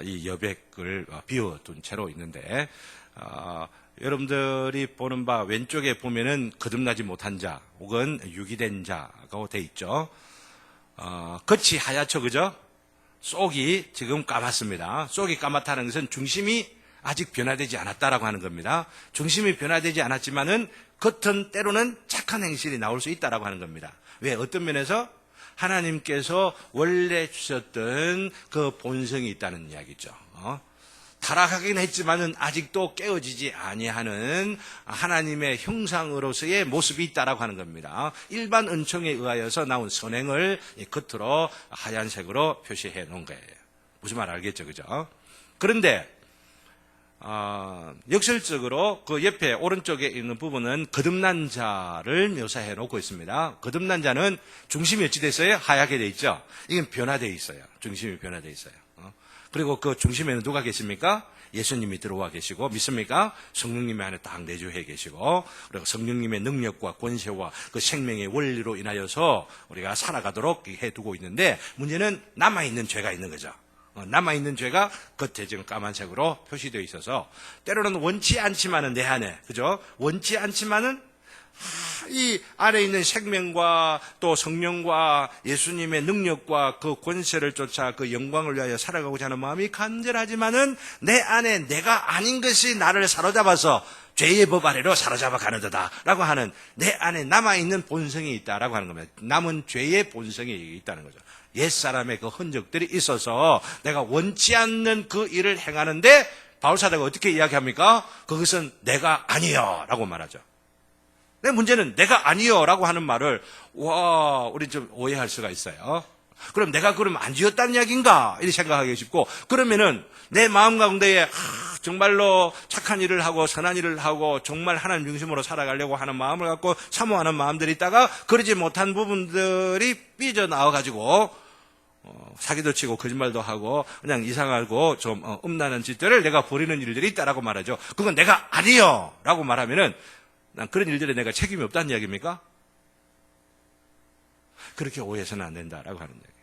이 여백을 비워둔 채로 있는데 여러분들이 보는 바 왼쪽에 보면은 거듭나지 못한 자 혹은 유기된 자가 돼 있죠. 겉이 하얗죠, 그죠? 속이 지금 까맣습니다. 속이 까맣다는 것은 중심이 아직 변화되지 않았다라고 하는 겁니다. 중심이 변화되지 않았지만은 겉은 때로는 착한 행실이 나올 수 있다라고 하는 겁니다. 왜? 어떤 면에서 하나님께서 원래 주셨던 그 본성이 있다는 이야기죠. 타락하긴 했지만은 아직도 깨어지지 아니하는 하나님의 형상으로서의 모습이 있다라고 하는 겁니다. 일반 은총에 의하여서 나온 선행을 겉으로 하얀색으로 표시해 놓은 거예요. 무슨 말 알겠죠, 그죠? 그런데 역설적으로 그 옆에 오른쪽에 있는 부분은 거듭난 자를 묘사해 놓고 있습니다. 거듭난 자는 중심이 어찌 됐어요? 하얗게 돼 있죠. 이건 변화되어 있어요. 중심이 변화되어 있어요. 그리고 그 중심에는 누가 계십니까? 예수님이 들어와 계시고, 믿습니까? 성령님의 안에 딱 내주해 계시고, 그리고 성령님의 능력과 권세와 그 생명의 원리로 인하여서 우리가 살아가도록 해두고 있는데, 문제는 남아있는 죄가 있는 거죠. 남아있는 죄가 겉에 지금 까만색으로 표시되어 있어서, 때로는 원치 않지만은 내 안에, 그죠? 원치 않지만은 이 안에 있는 생명과 또 성령과 예수님의 능력과 그 권세를 쫓아 그 영광을 위하여 살아가고자 하는 마음이 간절하지만은 내 안에 내가 아닌 것이 나를 사로잡아서 죄의 법 아래로 사로잡아 가는도다 라고 하는 내 안에 남아있는 본성이 있다라고 하는 겁니다. 남은 죄의 본성이 있다는 거죠. 옛사람의 그 흔적들이 있어서 내가 원치 않는 그 일을 행하는데 바울사도가 어떻게 이야기합니까? 그것은 내가 아니요 라고 말하죠. 내 문제는 내가 아니요 라고 하는 말을 우리 좀 오해할 수가 있어요. 그럼 내가 그럼 안 지었다는 이야기인가? 이렇게 생각하기 쉽고, 그러면은 내 마음 가운데에 정말로 착한 일을 하고 선한 일을 하고 정말 하나님 중심으로 살아가려고 하는 마음을 갖고 사모하는 마음들이 있다가 그러지 못한 부분들이 삐져나와가지고 사기도 치고 거짓말도 하고 그냥 이상하고 좀 음란한 짓들을 내가 벌이는 일들이 있다라고 말하죠. 그건 내가 아니요 라고 말하면은 난 그런 일들에 내가 책임이 없다는 이야기입니까? 그렇게 오해해서는 안 된다라고 하는 이야기예요.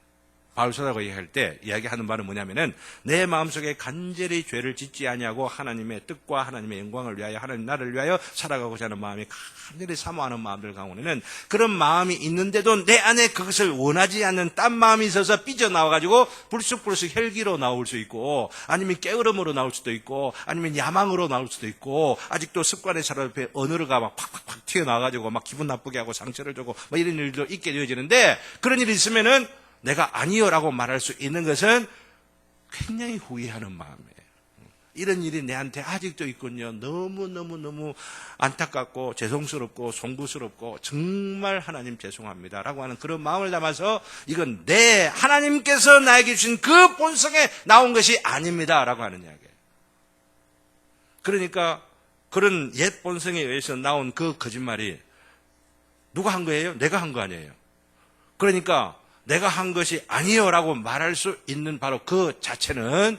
바울사도가 이야기할 때 이야기하는 바는 뭐냐면은 내 마음속에 간절히 죄를 짓지 아니하고 하나님의 뜻과 하나님의 영광을 위하여 하나님 나라를 위하여 살아가고자 하는 마음이 간절히 사모하는 마음들 가운데는 그런 마음이 있는데도 내 안에 그것을 원하지 않는 딴 마음이 있어서 삐져나와가지고 불쑥불쑥 혈기로 나올 수 있고 아니면 게으름으로 나올 수도 있고 아니면 야망으로 나올 수도 있고 아직도 습관의 사람의 언어가 막 팍팍팍 튀어나와가지고 막 기분 나쁘게 하고 상처를 주고 뭐 이런 일도 있게 되어지는데 그런 일이 있으면은 내가 아니요라고 말할 수 있는 것은 굉장히 후회하는 마음이에요. 이런 일이 내한테 아직도 있군요. 너무 안타깝고 죄송스럽고 송구스럽고 정말 하나님 죄송합니다라고 하는 그런 마음을 담아서 이건 내 하나님께서 나에게 주신 그 본성에 나온 것이 아닙니다라고 하는 이야기예요. 그러니까 그런 옛 본성에 의해서 나온 그 거짓말이 누가 한 거예요? 내가 한 거 아니에요. 그러니까 내가 한 것이 아니요라고 말할 수 있는 바로 그 자체는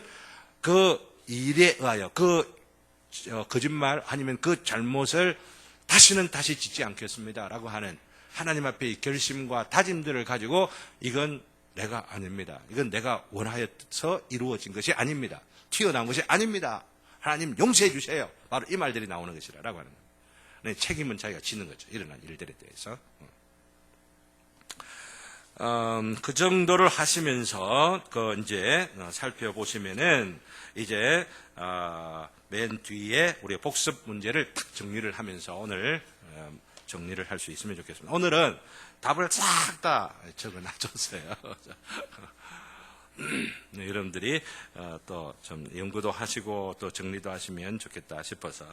그 일에 의하여 그 거짓말 아니면 그 잘못을 다시 짓지 않겠습니다라고 하는 하나님 앞에 결심과 다짐들을 가지고 이건 내가 아닙니다. 이건 내가 원하여서 이루어진 것이 아닙니다. 튀어나온 것이 아닙니다. 하나님 용서해 주세요. 바로 이 말들이 나오는 것이라고 하는 거예요. 책임은 자기가 지는 거죠. 일어난 일들에 대해서. 그 정도를 하시면서 이제 살펴보시면은 이제 맨 뒤에 우리 복습 문제를 딱 정리를 하면서 오늘 정리를 할 수 있으면 좋겠습니다. 오늘은 답을 싹 다 적어놔줬어요. 여러분들이 또 좀 연구도 하시고 또 정리도 하시면 좋겠다 싶어서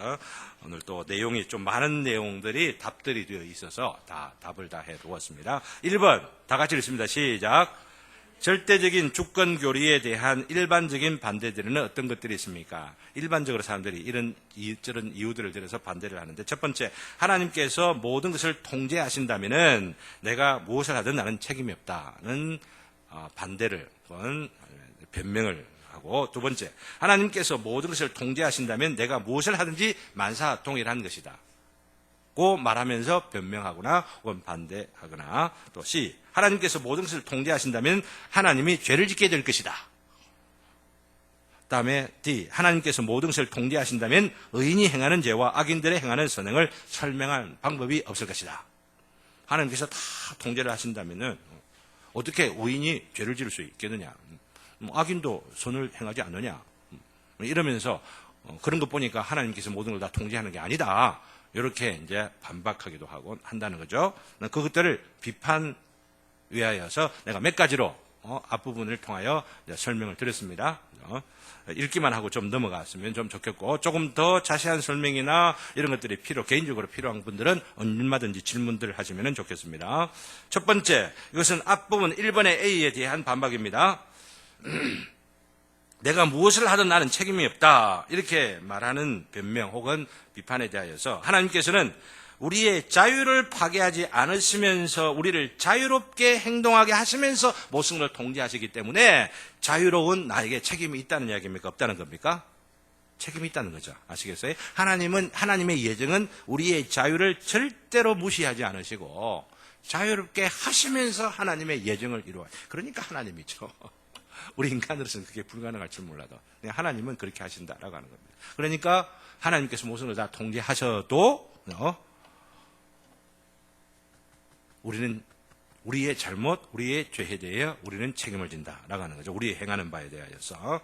오늘 또 내용이 좀 많은 내용들이 답들이 되어 있어서 다 답을 다 해두었습니다. 1번 다 같이 읽습니다. 시작. 절대적인 주권 교리에 대한 일반적인 반대들은 어떤 것들이 있습니까? 일반적으로 사람들이 저런 이유들을 들어서 반대를 하는데 첫 번째, 하나님께서 모든 것을 통제하신다면은 내가 무엇을 하든 나는 책임이 없다는 반대를 변명을 하고, 두 번째, 하나님께서 모든 것을 통제하신다면 내가 무엇을 하든지 만사 동일한 것이다 고 말하면서 변명하거나 혹은 반대하거나, 또 C, 하나님께서 모든 것을 통제하신다면 하나님이 죄를 짓게 될 것이다. 다음에 D, 하나님께서 모든 것을 통제하신다면 의인이 행하는 죄와 악인들의 행하는 선행을 설명할 방법이 없을 것이다. 하나님께서 다 통제를 하신다면은 어떻게 의인이 죄를 지을 수 있겠느냐? 악인도 선을 행하지 않느냐? 이러면서 그런 것 보니까 하나님께서 모든 걸 다 통제하는 게 아니다. 이렇게 이제 반박하기도 하고 한다는 거죠. 그것들을 비판 위하여서 내가 몇 가지로 앞부분을 통하여 설명을 드렸습니다. 읽기만 하고 좀 넘어갔으면 좀 좋겠고, 조금 더 자세한 설명이나 이런 것들이 개인적으로 필요한 분들은 얼마든지 질문들을 하시면 좋겠습니다. 첫 번째, 이것은 앞부분 1번의 A에 대한 반박입니다. 내가 무엇을 하든 나는 책임이 없다, 이렇게 말하는 변명 혹은 비판에 대하여서 하나님께서는 우리의 자유를 파괴하지 않으시면서 우리를 자유롭게 행동하게 하시면서 모든 걸 통제하시기 때문에 자유로운 나에게 책임이 있다는 이야기입니까? 없다는 겁니까? 책임이 있다는 거죠. 아시겠어요? 하나님의 예정은 우리의 자유를 절대로 무시하지 않으시고 자유롭게 하시면서 하나님의 예정을 이루어요. 그러니까 하나님이죠. 우리 인간으로서는 그게 불가능할 줄 몰라도 하나님은 그렇게 하신다라고 하는 겁니다. 그러니까 하나님께서 모든 걸 다 통제하셔도 우리는 우리의 잘못, 우리의 죄에 대해 우리는 책임을 진다라고 하는 거죠. 우리의 행하는 바에 대하여서.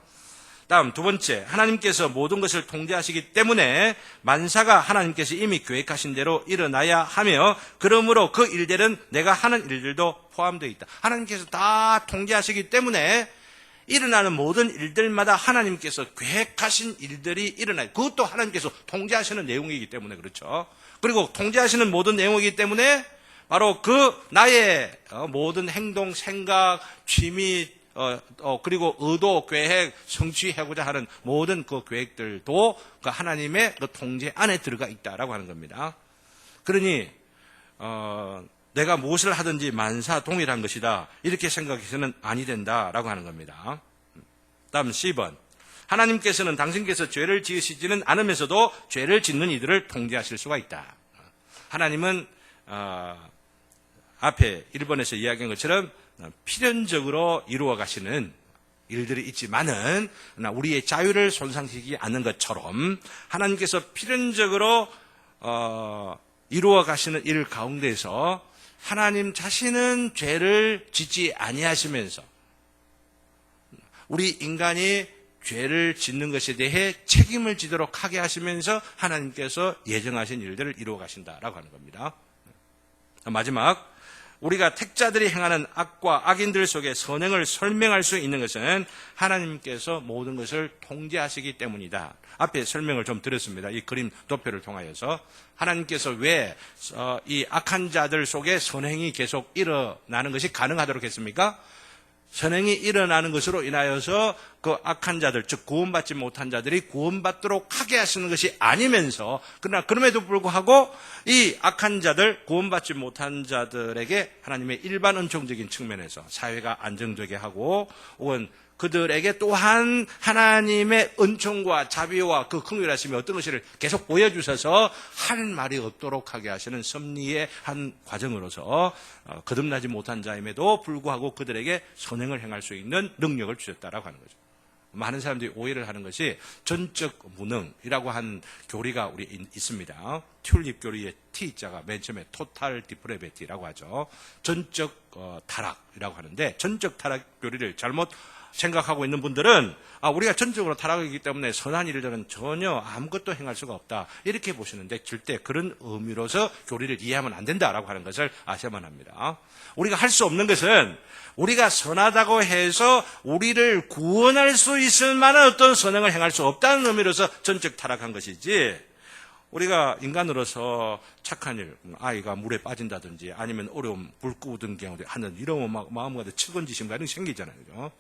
다음 두 번째, 하나님께서 모든 것을 통제하시기 때문에 만사가 하나님께서 이미 계획하신 대로 일어나야 하며 그러므로 그 일들은 내가 하는 일들도 포함되어 있다. 하나님께서 다 통제하시기 때문에 일어나는 모든 일들마다 하나님께서 계획하신 일들이 일어나요. 그것도 하나님께서 통제하시는 내용이기 때문에 그렇죠. 그리고 통제하시는 모든 내용이기 때문에 바로 그 나의 모든 생각, 취미, 그리고 의도, 계획, 성취하고자 하는 모든 그 계획들도 그 하나님의 그 통제 안에 들어가 있다라고 하는 겁니다. 그러니 내가 무엇을 하든지 만사 동일한 것이다. 이렇게 생각해서는 아니 된다라고 하는 겁니다. 다음 C번. 하나님께서는 당신께서 죄를 지으시지는 않으면서도 죄를 짓는 이들을 통제하실 수가 있다. 하나님은 앞에 1번에서 이야기한 것처럼 필연적으로 이루어 가시는 일들이 있지만은 우리의 자유를 손상시키지 않는 것처럼 하나님께서 필연적으로 이루어 가시는 일 가운데서 하나님 자신은 죄를 짓지 아니하시면서 우리 인간이 죄를 짓는 것에 대해 책임을 지도록 하게 하시면서 하나님께서 예정하신 일들을 이루어 가신다라고 하는 겁니다. 마지막, 우리가 택자들이 행하는 악과 악인들 속에 선행을 설명할 수 있는 것은 하나님께서 모든 것을 통제하시기 때문이다. 앞에 설명을 좀 드렸습니다. 이 그림 도표를 통하여서 하나님께서 왜 이 악한 자들 속에 선행이 계속 일어나는 것이 가능하도록 했습니까? 선행이 일어나는 것으로 인하여서 그 악한 자들, 즉 구원받지 못한 자들이 구원받도록 하게 하시는 것이 아니면서, 그러나 그럼에도 불구하고 이 악한 자들, 구원받지 못한 자들에게 하나님의 일반 은총적인 측면에서 사회가 안정되게 하고, 혹은 그들에게 또한 하나님의 은총과 자비와 그 긍휼하심이 어떤 것을 계속 보여주셔서 할 말이 없도록 하게 하시는 섭리의 한 과정으로서 거듭나지 못한 자임에도 불구하고 그들에게 선행을 행할 수 있는 능력을 주셨다라고 하는 거죠. 많은 사람들이 오해를 하는 것이 전적 무능이라고 한 교리가 우리 있습니다. 튤립 교리의 T자가 맨 처음에 토탈 디프레베티라고 하죠. 전적 타락이라고 하는데, 전적 타락 교리를 잘못 생각하고 있는 분들은 우리가 전적으로 타락이기 때문에 선한 일들은 전혀 아무것도 행할 수가 없다, 이렇게 보시는데 절대 그런 의미로서 교리를 이해하면 안 된다라고 하는 것을 아셔야만 합니다. 우리가 할 수 없는 것은 우리가 선하다고 해서 우리를 구원할 수 있을 만한 어떤 선행을 행할 수 없다는 의미로서 전적 타락한 것이지, 우리가 인간으로서 착한 일, 아이가 물에 빠진다든지 아니면 어려움, 불 끄던 경우도 하는 이런 마음과 측은지심과 이런 게 생기잖아요. 그죠?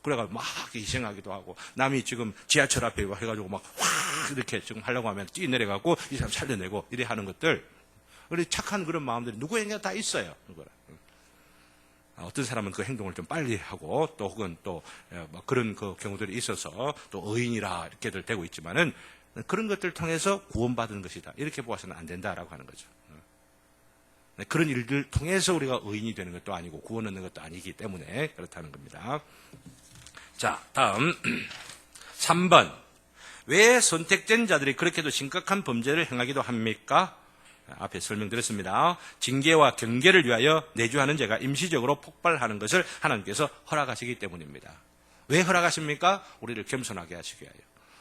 그래가지고 막 희생하기도 하고, 남이 지금 지하철 앞에 해가지고 막 확 이렇게 지금 하려고 하면 뛰내려가고 이 사람 살려내고 이래 하는 것들, 우리 착한 그런 마음들이 누구에게나 다 있어요. 어떤 사람은 그 행동을 좀 빨리 하고, 또 혹은 또 그런 그 경우들이 있어서 또 의인이라 이렇게들 되고 있지만은, 그런 것들을 통해서 구원받은 것이다, 이렇게 보아서는 안 된다라고 하는 거죠. 그런 일들 통해서 우리가 의인이 되는 것도 아니고 구원 얻는 것도 아니기 때문에 그렇다는 겁니다. 자, 다음 3번. 왜 선택된 자들이 그렇게도 심각한 범죄를 행하기도 합니까? 앞에 설명드렸습니다. 징계와 경계를 위하여 내주하는 죄가 임시적으로 폭발하는 것을 하나님께서 허락하시기 때문입니다. 왜 허락하십니까? 우리를 겸손하게 하시기 위하여,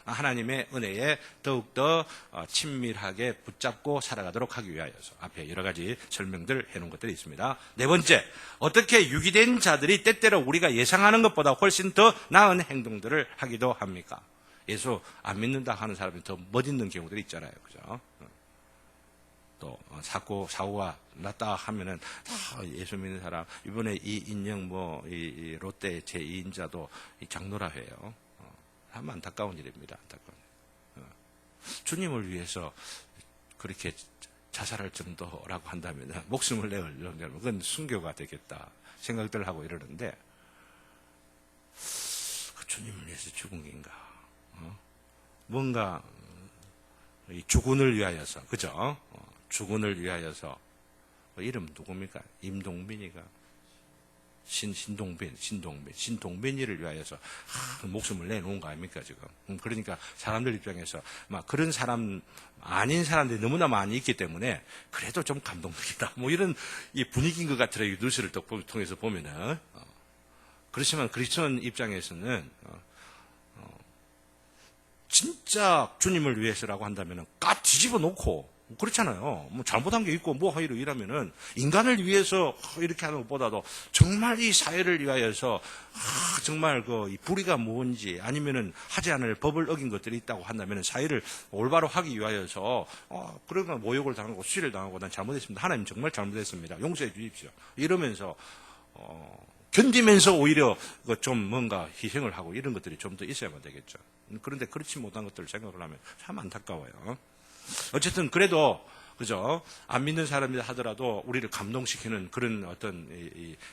하나님의 은혜에 더욱더 친밀하게 붙잡고 살아가도록 하기 위하여서 앞에 여러 가지 설명들 해놓은 것들이 있습니다. 네 번째, 어떻게 유기된 자들이 때때로 우리가 예상하는 것보다 훨씬 더 나은 행동들을 하기도 합니까? 예수 안 믿는다 하는 사람이 더 멋있는 경우들이 있잖아요. 그죠? 또 사고가 났다 하면은 예수 믿는 사람, 이번에 이 인형 이 롯데 제2인자도 장로라 해요. 참 안타까운 일입니다. 안타까운 일. 주님을 위해서 그렇게 자살할 정도라고 한다면, 목숨을 내올 정도면 그건 순교가 되겠다 생각들 하고 이러는데, 그 주님을 위해서 죽은 게인가? 뭔가 이 주군을 위하여서, 그죠? 주군을 위하여서. 이름 누굽니까? 임동빈이가 신동빈이를 위하여서 목숨을 내놓은 거 아닙니까 지금? 그러니까 사람들 입장에서 막 그런 사람 아닌 사람들이 너무나 많이 있기 때문에 그래도 좀 감동적이다. 뭐 이런 이 분위기인 것 같더라고요. 뉴스를 통해서 보면은. 그렇지만 그리스도인 입장에서는 진짜 주님을 위해서라고 한다면은 까 뒤집어 놓고, 그렇잖아요. 뭐 잘못한 게 있고 뭐 하이로 이러면은 인간을 위해서 이렇게 하는 것보다도 정말 이 사회를 위하여서 정말 이 불의가 뭔지, 아니면은 하지 않을 법을 어긴 것들이 있다고 한다면은 사회를 올바로 하기 위하여서 그러니까 모욕을 당하고 수치를 당하고 난 잘못했습니다. 하나님 정말 잘못했습니다. 용서해 주십시오. 이러면서 견디면서 오히려 좀 뭔가 희생을 하고 이런 것들이 좀 더 있어야만 되겠죠. 그런데 그렇지 못한 것들을 생각을 하면 참 안타까워요. 어쨌든 그래도 그죠? 안 믿는 사람이라 하더라도 우리를 감동시키는 그런 어떤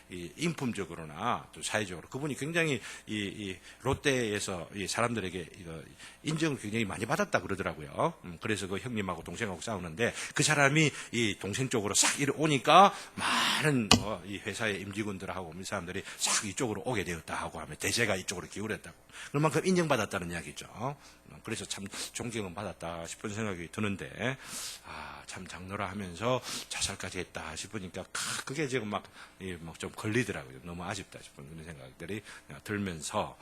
이 인품적으로나 또 사회적으로 그분이 굉장히 이 롯데에서 이 사람들에게 이거 인정을 굉장히 많이 받았다 그러더라고요. 그래서 그 형님하고 동생하고 싸우는데 그 사람이 이 동생 쪽으로 싹 이리 오니까 많은 이 회사의 임직원들하고 이 사람들이 싹 이쪽으로 오게 되었다 하고 하면 대세가 이쪽으로 기울였다고. 그만큼 인정받았다는 이야기죠. 그래서 참 존경은 받았다 싶은 생각이 드는데, 참 장로라 하면서 자살까지 했다 싶으니까 그게 지금 막 좀 걸리더라고요. 너무 아쉽다 싶은 그런 생각들이 들면서,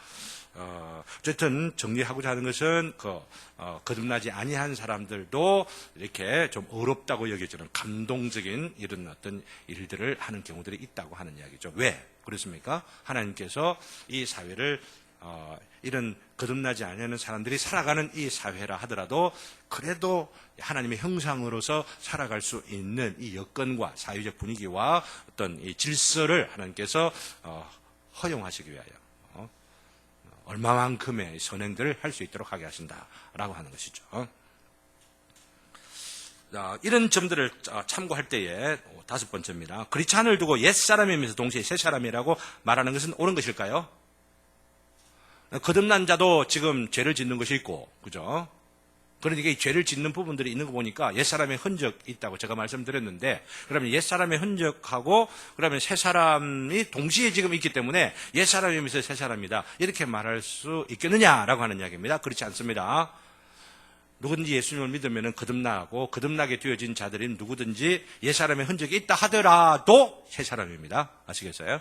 어쨌든 정리하고자 하는 것은 거듭나지 아니한 사람들도 이렇게 좀 어렵다고 여겨지는 감동적인 이런 어떤 일들을 하는 경우들이 있다고 하는 이야기죠. 왜 그렇습니까? 하나님께서 이 사회를 이런 거듭나지 않는 사람들이 살아가는 이 사회라 하더라도 그래도 하나님의 형상으로서 살아갈 수 있는 이 여건과 사회적 분위기와 어떤 이 질서를 하나님께서 허용하시기 위하여 얼마만큼의 선행들을 할 수 있도록 하게 하신다라고 하는 것이죠. 이런 점들을 참고할 때에 다섯 번째입니다. 크리스찬을 두고 옛사람이면서 동시에 새사람이라고 말하는 것은 옳은 것일까요? 거듭난 자도 지금 죄를 짓는 것이 있고, 그죠? 그러니까 이 죄를 짓는 부분들이 있는 거 보니까 옛사람의 흔적 있다고 제가 말씀드렸는데, 그러면 옛사람의 흔적하고 그러면 새사람이 동시에 지금 있기 때문에 옛사람이면서 새사람이다 이렇게 말할 수 있겠느냐라고 하는 이야기입니다. 그렇지 않습니다. 누구든지 예수님을 믿으면 거듭나고 거듭나게 되어진 자들은 누구든지 옛사람의 흔적이 있다 하더라도 새사람입니다. 아시겠어요?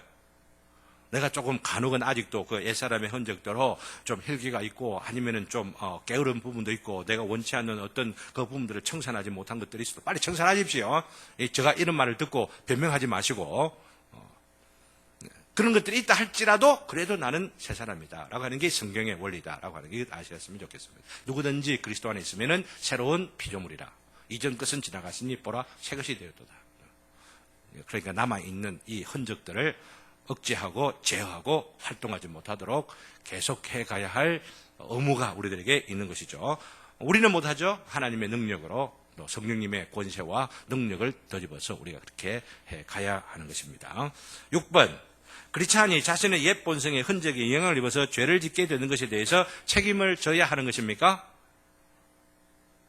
내가 조금 간혹은 아직도 그 옛사람의 흔적대로 좀 혈기가 있고 아니면은 좀 게으른 부분도 있고 내가 원치 않는 어떤 그 부분들을 청산하지 못한 것들이 있어도 빨리 청산하십시오. 제가 이런 말을 듣고 변명하지 마시고 그런 것들이 있다 할지라도 그래도 나는 새 사람이다 라고 하는 게 성경의 원리다라고 하는 게 아셨으면 좋겠습니다. 누구든지 그리스도 안에 있으면은 새로운 피조물이라. 이전 것은 지나갔으니 보라 새 것이 되었도다. 그러니까 남아있는 이 흔적들을 억제하고 제어하고 활동하지 못하도록 계속해 가야 할 의무가 우리들에게 있는 것이죠. 우리는 못하죠. 하나님의 능력으로 또 성령님의 권세와 능력을 더집어서 우리가 그렇게 해 가야 하는 것입니다. 6번, 크리스찬이 자신의 옛 본성의 흔적에 영향을 입어서 죄를 짓게 되는 것에 대해서 책임을 져야 하는 것입니까?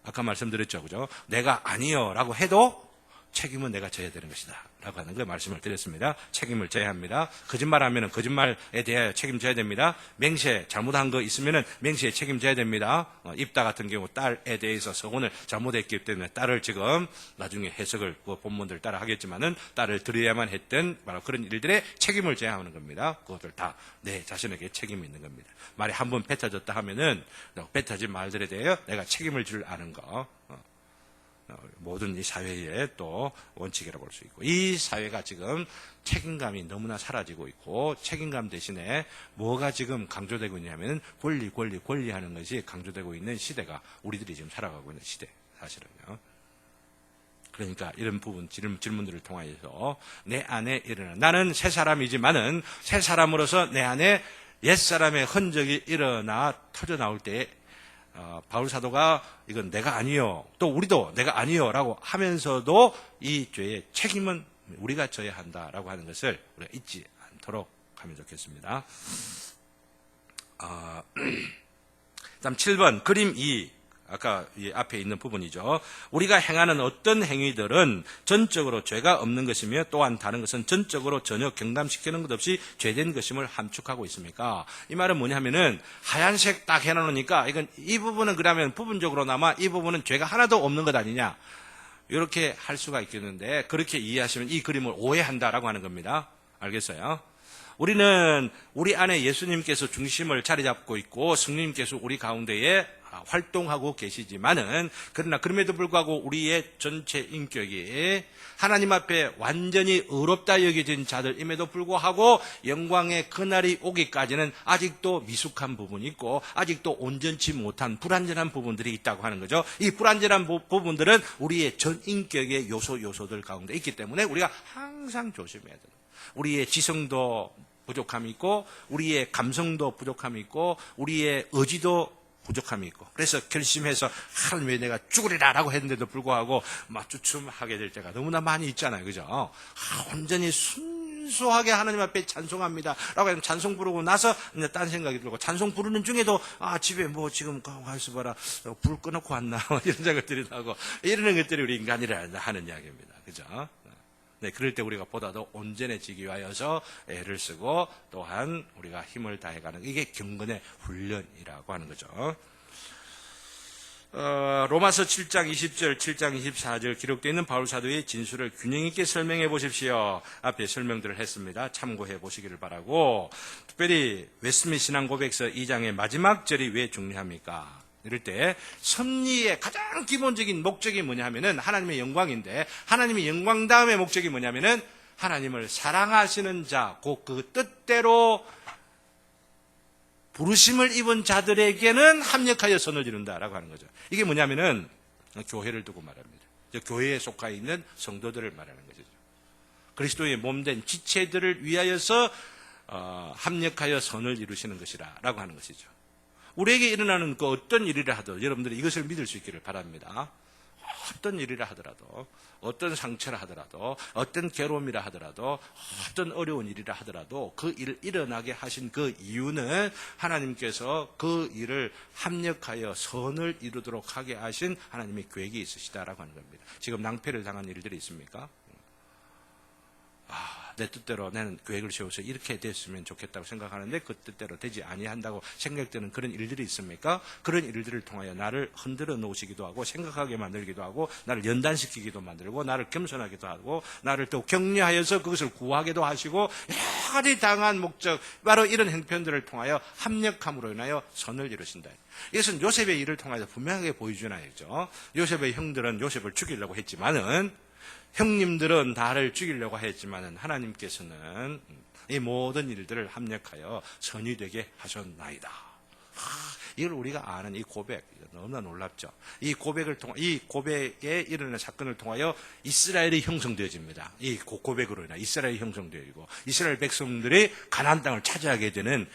아까 말씀드렸죠. 그죠? 내가 아니요 라고 해도 책임은 내가 져야 되는 것이다 라고 하는 거 말씀을 드렸습니다. 책임을 져야 합니다. 거짓말하면 거짓말에 대해 책임져야 됩니다. 맹세 잘못한 거 있으면 맹세에 책임져야 됩니다. 입다 같은 경우 딸에 대해서 서원을 잘못했기 때문에 딸을 지금 나중에 해석을 그 본문들 따라 하겠지만은 딸을 드려야만 했던 바로 그런 일들에 책임을 져야 하는 겁니다. 그것들 다 내 자신에게 책임이 있는 겁니다. 말이 한 번 뱉어졌다 하면은 뱉어진 말들에 대해 내가 책임을 줄 아는 거. 모든 이 사회의 또 원칙이라고 볼 수 있고, 이 사회가 지금 책임감이 너무나 사라지고 있고, 책임감 대신에 뭐가 지금 강조되고 있냐면 권리 하는 것이 강조되고 있는 시대가 우리들이 지금 살아가고 있는 시대, 사실은요. 그러니까 이런 부분 질문들을 통하여서 내 안에 일어나, 나는 새 사람이지만은 새 사람으로서 내 안에 옛사람의 흔적이 일어나 터져 나올 때에 바울 사도가 이건 내가 아니요, 또 우리도 내가 아니요라고 하면서도 이 죄의 책임은 우리가 져야 한다라고 하는 것을 우리가 잊지 않도록 하면 좋겠습니다. 다음 7번 그림 2. 아까 앞에 있는 부분이죠. 우리가 행하는 어떤 행위들은 전적으로 죄가 없는 것이며 또한 다른 것은 전적으로 전혀 경감시키는 것 없이 죄된 것임을 함축하고 있습니까? 이 말은 뭐냐면은 하얀색 딱 해놓으니까 이건 이 부분은 그러면 부분적으로나마 이 부분은 죄가 하나도 없는 것 아니냐, 이렇게 할 수가 있겠는데 그렇게 이해하시면 이 그림을 오해한다라고 하는 겁니다. 알겠어요? 우리는 우리 안에 예수님께서 중심을 자리 잡고 있고 성령님께서 우리 가운데에 활동하고 계시지만은, 그러나 그럼에도 불구하고 우리의 전체 인격이 하나님 앞에 완전히 의롭다 여겨진 자들임에도 불구하고 영광의 그날이 오기까지는 아직도 미숙한 부분이 있고 아직도 온전치 못한 불완전한 부분들이 있다고 하는 거죠. 이 불완전한 부분들은 우리의 전 인격의 요소들 가운데 있기 때문에 우리가 항상 조심해야 돼요. 우리의 지성도 부족함이 있고 우리의 감성도 부족함이 있고 우리의 의지도 부족함이 있고, 그래서 결심해서 하나님 왜 내가 죽으리라 라고 했는데도 불구하고 막 주춤하게 될 때가 너무나 많이 있잖아요. 그죠? 온전히 순수하게 하나님 앞에 찬송합니다 라고 하면 찬송 부르고 나서 이제 딴 생각이 들고, 찬송 부르는 중에도 집에 뭐 지금 가서 봐라 불 꺼놓고 왔나 이런 생각들이 나고, 이러는 것들이 우리 인간이라 하는 이야기입니다. 그죠? 네, 그럴 때 우리가 보다도 온전해지기 위하여서 애를 쓰고 또한 우리가 힘을 다해가는, 이게 경건의 훈련이라고 하는 거죠. 로마서 7장 20절, 7장 24절 기록되어 있는 바울 사도의 진술을 균형 있게 설명해 보십시오. 앞에 설명들을 했습니다. 참고해 보시기를 바라고, 특별히 웨스트민스터 신앙 고백서 2장의 마지막 절이 왜 중요합니까? 이럴 때 섭리의 가장 기본적인 목적이 뭐냐 하면은 하나님의 영광인데, 하나님의 영광 다음의 목적이 뭐냐면은 하나님을 사랑하시는 자, 곧 그 뜻대로 부르심을 입은 자들에게는 합력하여 선을 이룬다라고 하는 거죠. 이게 뭐냐면은 교회를 두고 말합니다. 교회에 속하 있는 성도들을 말하는 거죠. 그리스도의 몸된 지체들을 위하여서 합력하여 선을 이루시는 것이라고 하는 것이죠. 우리에게 일어나는 그 어떤 일이라 하더라도 여러분들이 이것을 믿을 수 있기를 바랍니다. 어떤 일이라 하더라도, 어떤 상처라 하더라도, 어떤 괴로움이라 하더라도, 어떤 어려운 일이라 하더라도 그 일을 일어나게 하신 그 이유는 하나님께서 그 일을 합력하여 선을 이루도록 하게 하신 하나님의 계획이 있으시다라고 하는 겁니다. 지금 낭패를 당한 일들이 있습니까? 내 뜻대로 나는 계획을 세워서 이렇게 됐으면 좋겠다고 생각하는데 그 뜻대로 되지 아니한다고 생각되는 그런 일들이 있습니까? 그런 일들을 통하여 나를 흔들어 놓으시기도 하고 생각하게 만들기도 하고 나를 연단시키기도 만들고 나를 겸손하기도 하고 나를 또 격려하여서 그것을 구하기도 하시고 여러 가지 다양한 목적, 바로 이런 형편들을 통하여 합력함으로 인하여 선을 이루신다. 이것은 요셉의 일을 통해서 분명하게 보여주나요? 요셉의 형들은 요셉을 죽이려고 했지만은, 형님들은 나를 죽이려고 했지만은 하나님께서는 이 모든 일들을 합력하여 선이 되게 하셨나이다. 이걸 우리가 아는 이 고백, 너무나 놀랍죠. 이 고백을 통해, 이 고백에 일어나는 사건을 통하여 이스라엘이 형성되어집니다. 이 고백으로 인해 이스라엘이 형성되어지고 이스라엘 백성들이 가나안 땅을 차지하게 되는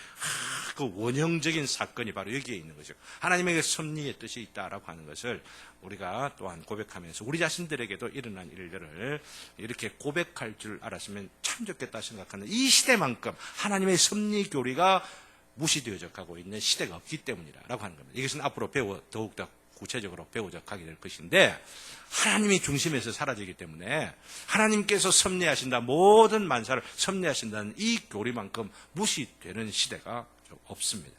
그 원형적인 사건이 바로 여기에 있는 거죠. 하나님에게 섭리의 뜻이 있다라고 하는 것을 우리가 또한 고백하면서 우리 자신들에게도 일어난 일들을 이렇게 고백할 줄 알았으면 참 좋겠다 생각하는 이 시대만큼 하나님의 섭리 교리가 무시되어져 가고 있는 시대가 없기 때문이라고 하는 겁니다. 이것은 앞으로 더욱더 구체적으로 배워져 가게 될 것인데, 하나님이 중심에서 사라지기 때문에 하나님께서 섭리하신다, 모든 만사를 섭리하신다는 이 교리만큼 무시되는 시대가 없습니다.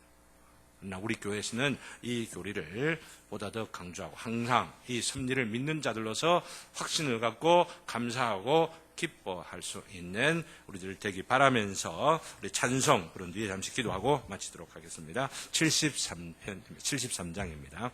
그러나 우리 교회에서는 이 교리를 보다 더 강조하고 항상 이 섭리를 믿는 자들로서 확신을 갖고 감사하고 기뻐할 수 있는 우리들 되기 바라면서 우리 찬송 그런 뒤에 잠시 기도하고 마치도록 하겠습니다. 73장입니다.